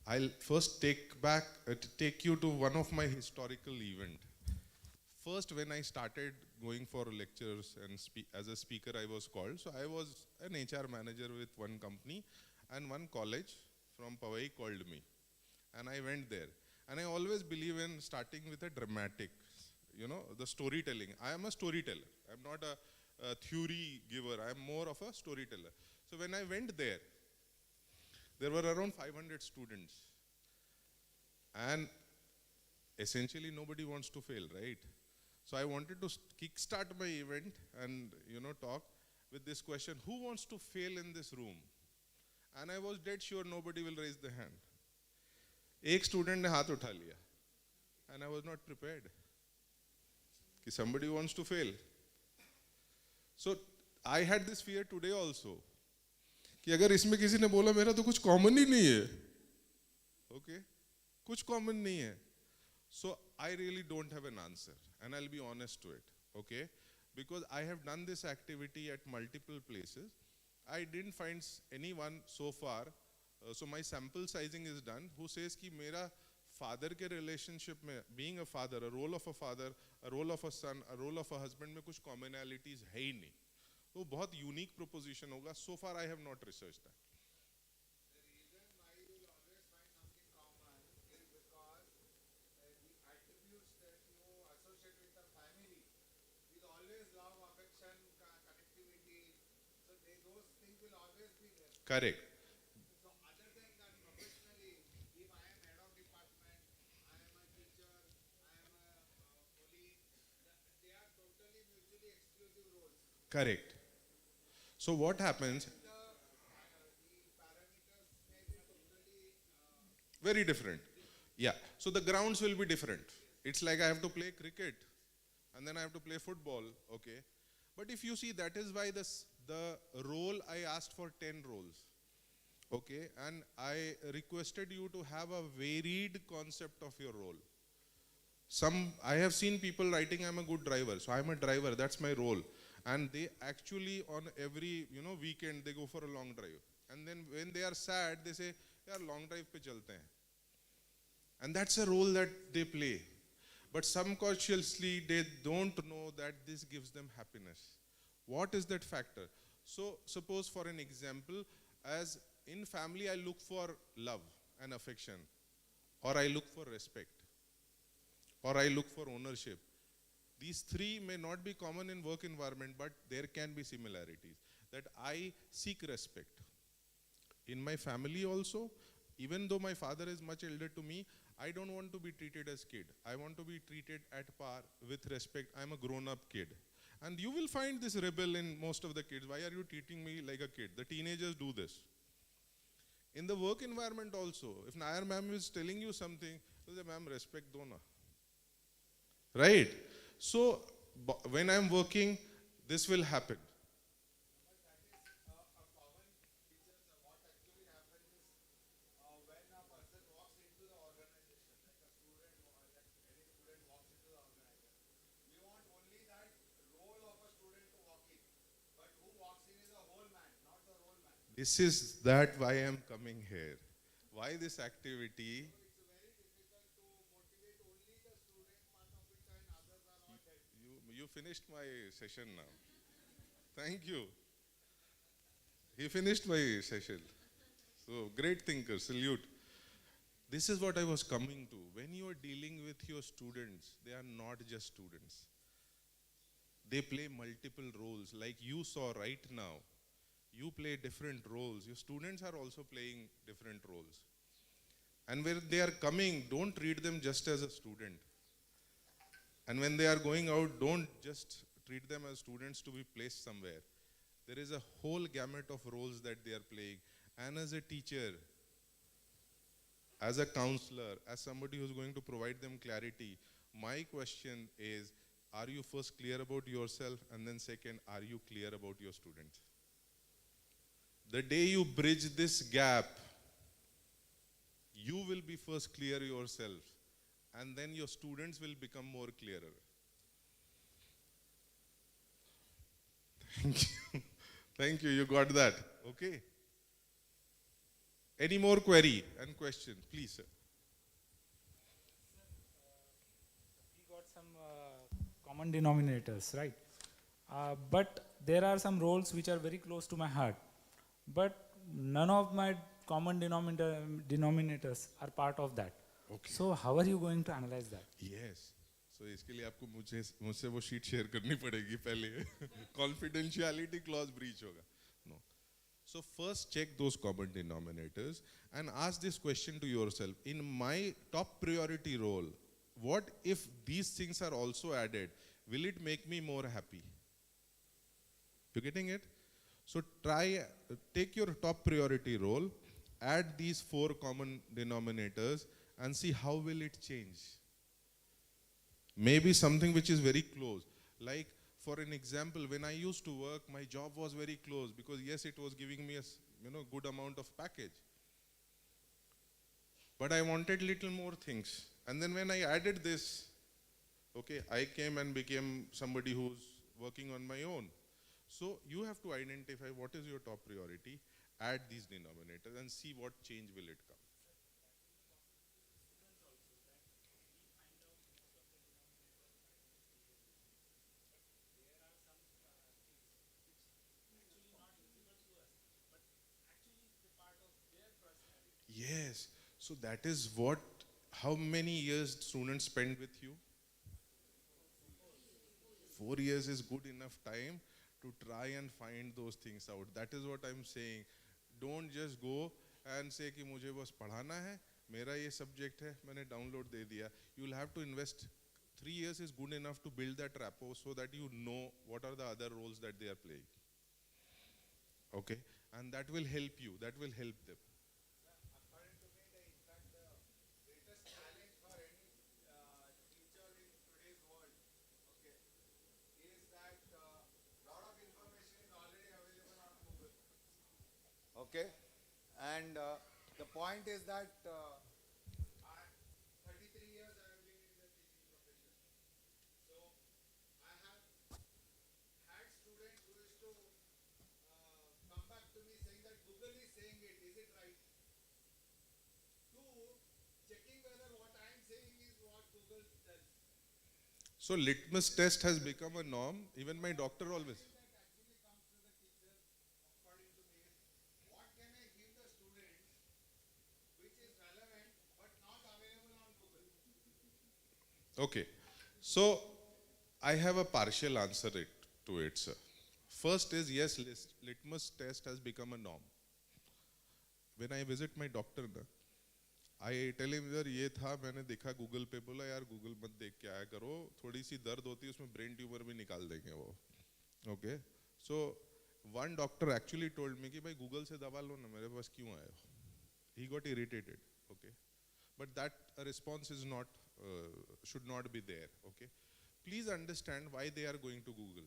I'll first take you to one of my historical events. First, when I started going for lectures and as a speaker I was called, so I was an HR manager with one company, and one college from Powai called me. And I went there. And I always believe in starting with a dramatic, the storytelling. I am a storyteller. I'm not a theory giver. I'm more of a storyteller. So when I went there, There were around 500 students. And essentially nobody wants to fail, right? So I wanted to kickstart my event and talk with this question, who wants to fail in this room? And I was dead sure nobody will raise the hand. एक student ने हाथ उठा लिया. And I was not prepared. कि somebody wants to fail. So I had this fear today also. कि अगर इसमें किसी ने बोला मेरा तो कुछ common ही नहीं है. Okay? कुछ common नहीं है. So I really don't have an answer, and I'll be honest to it, okay? Because I have done this activity at multiple places. I didn't find anyone so far, so my sample sizing is done, who says कि मेरा father के relationship में, being a father, a role of a father, a role of a son, a role of a husband में कुछ commonalities है ही नहीं. वो बहुत unique proposition होगा. So far I have not researched that. Correct. So other than that, professionally, if I am head of department, I am a teacher, I am a colleague, they are totally mutually exclusive roles. Correct. So what happens? The parameters may be totally Very different. Yeah. So the grounds will be different. It's like I have to play cricket, and then I have to play football. Okay. But if you see, that is why the role I asked for 10 roles. Okay, and I requested you to have a varied concept of your role. I have seen people writing, I'm a good driver, so I'm a driver, that's my role. And they actually on every weekend they go for a long drive. And then when they are sad, they say, yaar long drive pe chalte hain. And that's a role that they play. But subconsciously they don't know that this gives them happiness. What is that factor? So suppose for an example, as in family I look for love and affection, or I look for respect, or I look for ownership. These three may not be common in work environment, but there can be similarities. That I seek respect. In my family also, even though my father is much elder to me, I don't want to be treated as kid. I want to be treated at par with respect. I'm a grown-up kid. And you will find this rebel in most of the kids. Why are you treating me like a kid? The teenagers do this. In the work environment also, if Nayar ma'am is telling you something, say, ma'am, respect do na. Right? So, when I'm working, this will happen. This is that why I am coming here. Why this activity? You finished my session now. Thank you. He finished my session. So great thinker, salute. This is what I was coming to. When you are dealing with your students, they are not just students. They play multiple roles. Like you saw right now, you play different roles. Your students are also playing different roles. And when they are coming, don't treat them just as a student. And when they are going out, don't just treat them as students to be placed somewhere. There is a whole gamut of roles that they are playing. And as a teacher, as a counselor, as somebody who's going to provide them clarity, my question is, are you first clear about yourself? And then second, are you clear about your students? The day you bridge this gap, you will be first clear yourself, and then your students will become more clearer. Thank you. Thank you, you got that. Okay. Any more query and question? Please, sir. We got some common denominators, right? But there are some roles which are very close to my heart. But none of my common denominators are part of that. Okay. So how are you going to analyze that? Yes. So इसके लिए आपको मुझसे वो sheet share करनी पड़ेगी पहले. Confidentiality clause breach होगा. No. So first check those common denominators and ask this question to yourself. In my top priority role, what if these things are also added? Will it make me more happy? You getting it? So try, take your top priority role, add these 4 common denominators and see how will it change. Maybe something which is very close. Like for an example, when I used to work, my job was very close because yes, it was giving me a good amount of package. But I wanted little more things. And then when I added this, okay, I came and became somebody who's working on my own. So you have to identify what is your top priority, add these denominators and see what change will it come. Yes, so that is what, how many years students spend with you? 4 years is good enough time to try and find those things out. That is what I'm saying. Don't just go and say कि मुझे बस पढ़ाना है, मेरा ये subject है, मैंने download दे दिया. You will have to invest 3 years is good enough to build that rapport so that you know what are the other roles that they are playing. Okay, and that will help you, that will help them. Okay, and the point is that 33 years I have been in the teaching profession. So I have had students who used to come back to me saying that Google is saying it, is it right? Two, checking whether what I am saying is what Google says. So litmus test has become a norm. Even my doctor always. Okay, so I have a partial answer to it, sir. First is yes, litmus test has become a norm. When I visit my doctor, I tell him यार ये था, मैंने देखा Google पे, बोला यार Google मत देख के आया करो, थोड़ी सी दर्द होती है उसमें ब्रेन ट्यूमर भी निकाल देंगे वो. Okay, so one doctor actually told me कि भाई गूगल से दवा लो ना, मेरे पास क्यों आए हो? He got irritated. Okay, but that response is not should not be there. Okay, please understand why they are going to Google.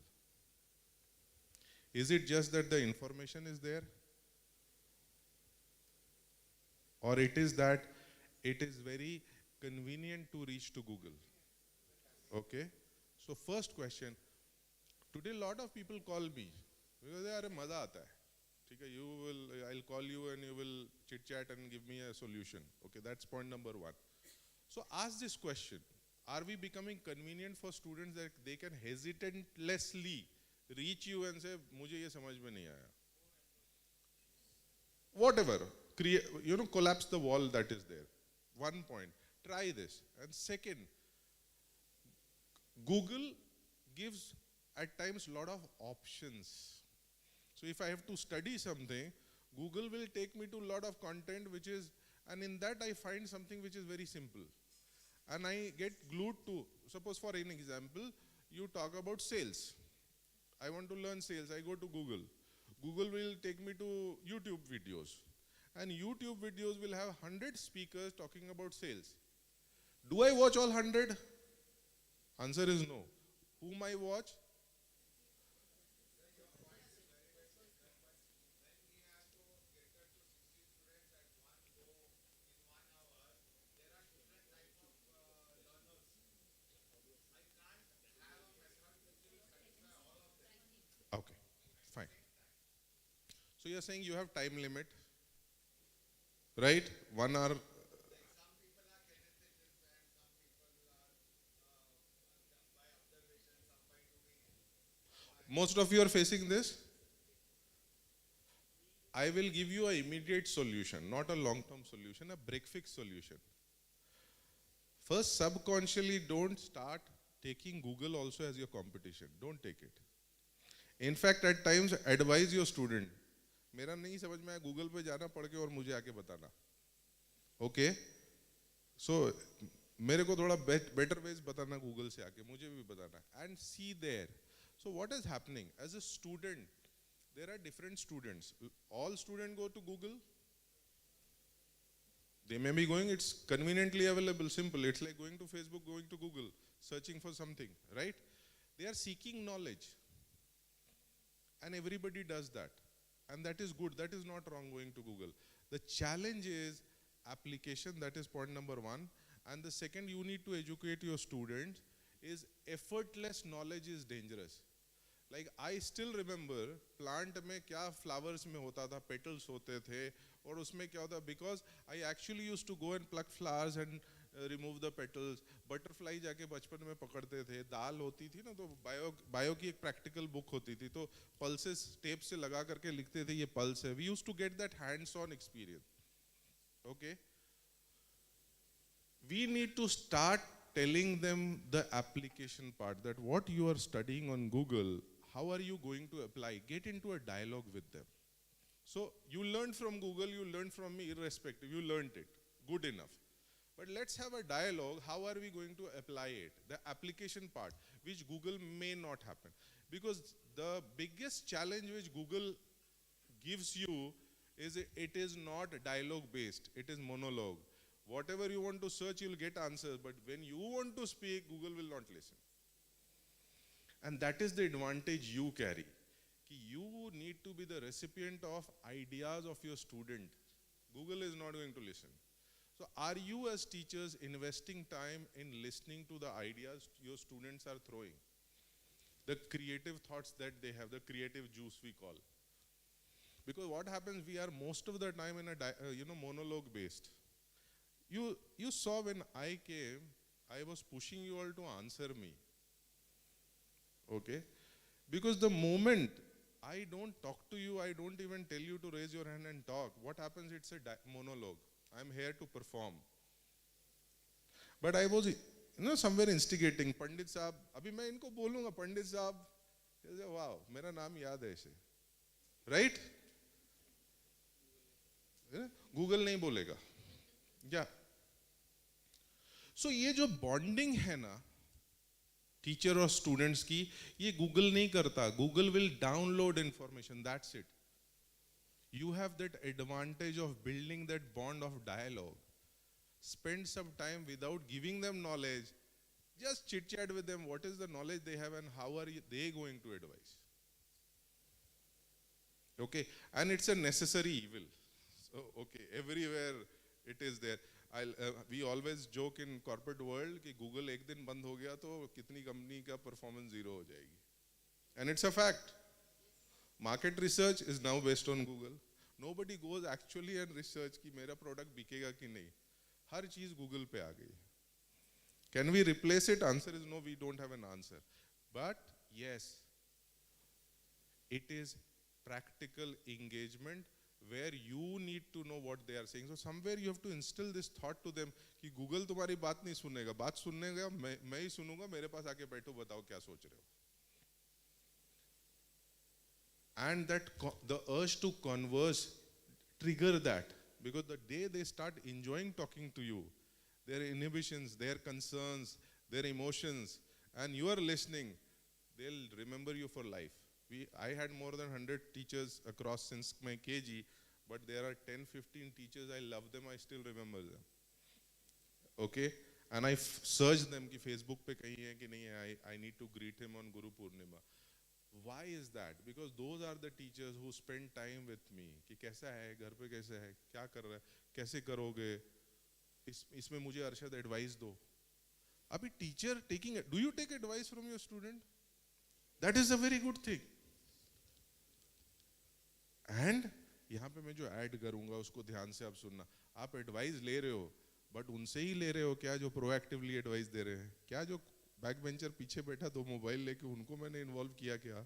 Is it just that the information is there, or it is that it is very convenient to reach to Google? Okay, so first question, today a lot of people call me because they are मजा आता है. ठीक है, I'll call you and you will chit chat and give me a solution. Okay, that's point number 1. So ask this question, are we becoming convenient for students that they can hesitatlessly reach you and say मुझे ये समझ में नहीं आया? Whatever, create, collapse the wall that is there. 1 point, try this. And second, Google gives at times a lot of options. So if I have to study something, Google will take me to a lot of content which is, and in that I find something which is very simple. And I get glued to, suppose for an example, you talk about sales. I want to learn sales, I go to Google. Google will take me to YouTube videos. And YouTube videos will have 100 speakers talking about sales. Do I watch all 100? Answer is no. Whom I watch? Okay, fine. So you're saying you have time limit, right? 1 hour. Most of you are facing this. I will give you an immediate solution, not a long-term solution, a break-fix solution. First, subconsciously don't start taking Google also as your competition. Don't take it. In fact, at times, advise your student मेरा नहीं समझ में आया, Google पे जाना पढ़ के और मुझे आके बताना. ओके, सो मेरे को थोड़ा बेटर वेज बताना गूगल से आके, मुझे भी बताना. And see there. So what is happening as a student, there are different students. All student go to Google? They may be going, it's conveniently available, simple. It's like going to Facebook, going to Google, searching for something, right? They are seeking knowledge. And everybody does that. And that is good, that is not wrong, going to Google. The challenge is application, that is point number one. And the second, you need to educate your students, is effortless knowledge is dangerous. Like I still remember, plant में क्या flowers में होता था, petals होते थे, और उसमें क्या होता, because I actually used to go and pluck flowers and remove the petals. Butterfly जाके बचपन में पकड़ते थे, दाल होती थी ना, तो बायो की एक practical book होती थी, तो pulses tape से लगा करके लिखते थे ये pulse है. We used to get that hands-on experience. Okay, we need to start telling them the application part, that what you are studying on Google, how are you going to apply? Get into a dialogue with them. So you learned from Google, you learned from me, irrespective, you learned it, good enough. But let's have a dialogue, how are we going to apply it? The application part, which Google may not happen. Because the biggest challenge which Google gives you is it is not dialogue based, it is monologue. Whatever you want to search, you'll get answers, but when you want to speak, Google will not listen. And that is the advantage you carry. You need to be the recipient of ideas of your student. Google is not going to listen. So are you as teachers investing time in listening to the ideas your students are throwing? The creative thoughts that they have, the creative juice we call. Because what happens, we are most of the time in a monologue based. You saw when I came, I was pushing you all to answer me. Okay? Because the moment I don't talk to you, I don't even tell you to raise your hand and talk. What happens, it's a monologue. I'm here to perform. But I was, somewhere instigating. Pandit Saab, abhi main inko bolunga, Pandit Saab. Wow, mera naam yaad hai ise. Right? Google nahi bolega. Yeah. So ये जो bonding है ना teacher और students की, ये Google नहीं करता. Google will download information, that's it. You have that advantage of building that bond of dialogue. Spend some time without giving them knowledge, just chit chat with them, what is the knowledge they have and how are they going to advise. Okay, and it's a necessary evil. So okay, everywhere it is there. We always joke in corporate world कि Google एक दिन बंद हो गया तो कितनी company का performance zero हो जाएगी. And it's a fact. Market research is now based on Google. Nobody goes actually and research कि मेरा प्रोडक्ट बिकेगा कि नहीं. हर चीज गूगल पे आ गई. Can we replace it? Answer is no, we don't have an answer. But yes, it is practical engagement where you need to know what they are saying. So somewhere you have to instill this thought to them कि Google तुम्हारी बात नहीं सुनेगा, बात सुनेगा मैं ही सुनूंगा, मेरे पास आके बैठो, बताओ क्या सोच रहे हो. And that the urge to converse, trigger that, because the day they start enjoying talking to you, their inhibitions, their concerns, their emotions, and you are listening, they'll remember you for life. I had more than 100 teachers across since my KG, but there are 10-15 teachers, I love them, I still remember them. Okay? And I searched them कि Facebook पे कहीं है कि नहीं है, I need to greet him on Guru Purnima. Why is that? Because those are the teachers who spend time with me. कि कैसा है, घर पे कैसा है, क्या कर रहा है, कैसे करोगे, इसमें मुझे अर्शद एडवाइस दो. अभी teacher taking, do you take advice from your student? That is a very good thing. And यहाँ पे मैं जो ऐड करूँगा उसको ध्यान से आप सुनना. आप एडवाइस ले रहे हो, बट उनसे ही ले रहे हो क्या जो प्रोएक्टिवली एडवाइस दे रहे हैं? क्या जो बैक बेंचर पीछे बैठा दो मोबाइल लेके उनको मैंने इन्वॉल्व किया क्या?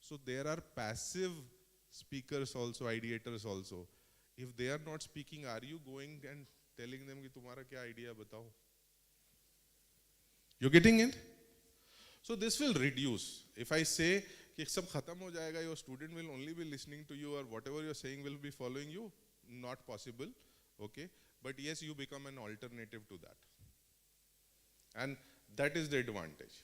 So there are passive speakers also, ideators also. If they are not speaking, are you going and telling them कि तुम्हारा क्या idea बताओ? You're getting it? So this will reduce. If I say कि सब खत्म हो जाएगा, your student will only be listening to you or whatever you're saying will be following you, not possible, okay? But yes, you become an alternative to that. And that is the advantage.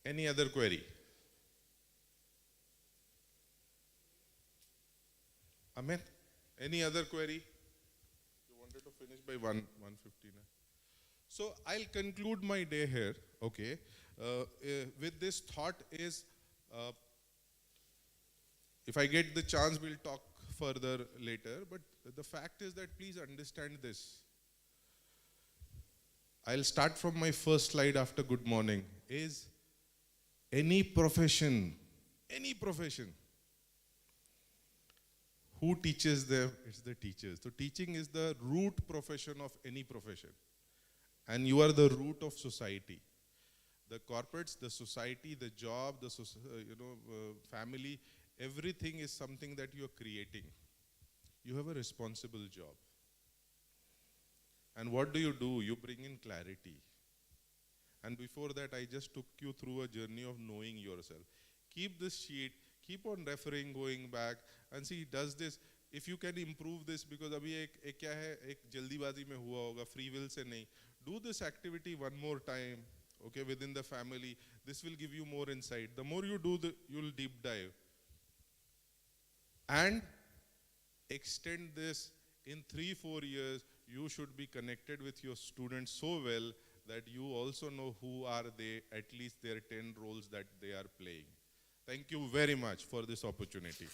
Any other query? Amit, any other query? You wanted to finish by 1:15. So I'll conclude my day here, okay? With this thought is, if I get the chance, we'll talk further later. But the fact is that please understand this. I'll start from my first slide after good morning. Is any profession, who teaches them? It's the teachers. So teaching is the root profession of any profession. And you are the root of society. The corporates, the society, the job, the family, everything is something that you are creating. You have a responsible job. And what do? You bring in clarity. And before that, I just took you through a journey of knowing yourself. Keep this sheet, keep on referring, going back, and see, does this, if you can improve this, because abhi ek kya hai, ek jaldibazi mein hua hoga, free will se nahi. Do this activity one more time, okay, within the family. This will give you more insight. The more you do, you'll deep dive. And extend this in 3-4 years, you should be connected with your students so well that you also know who are they, at least their 10 roles that they are playing. Thank you very much for this opportunity.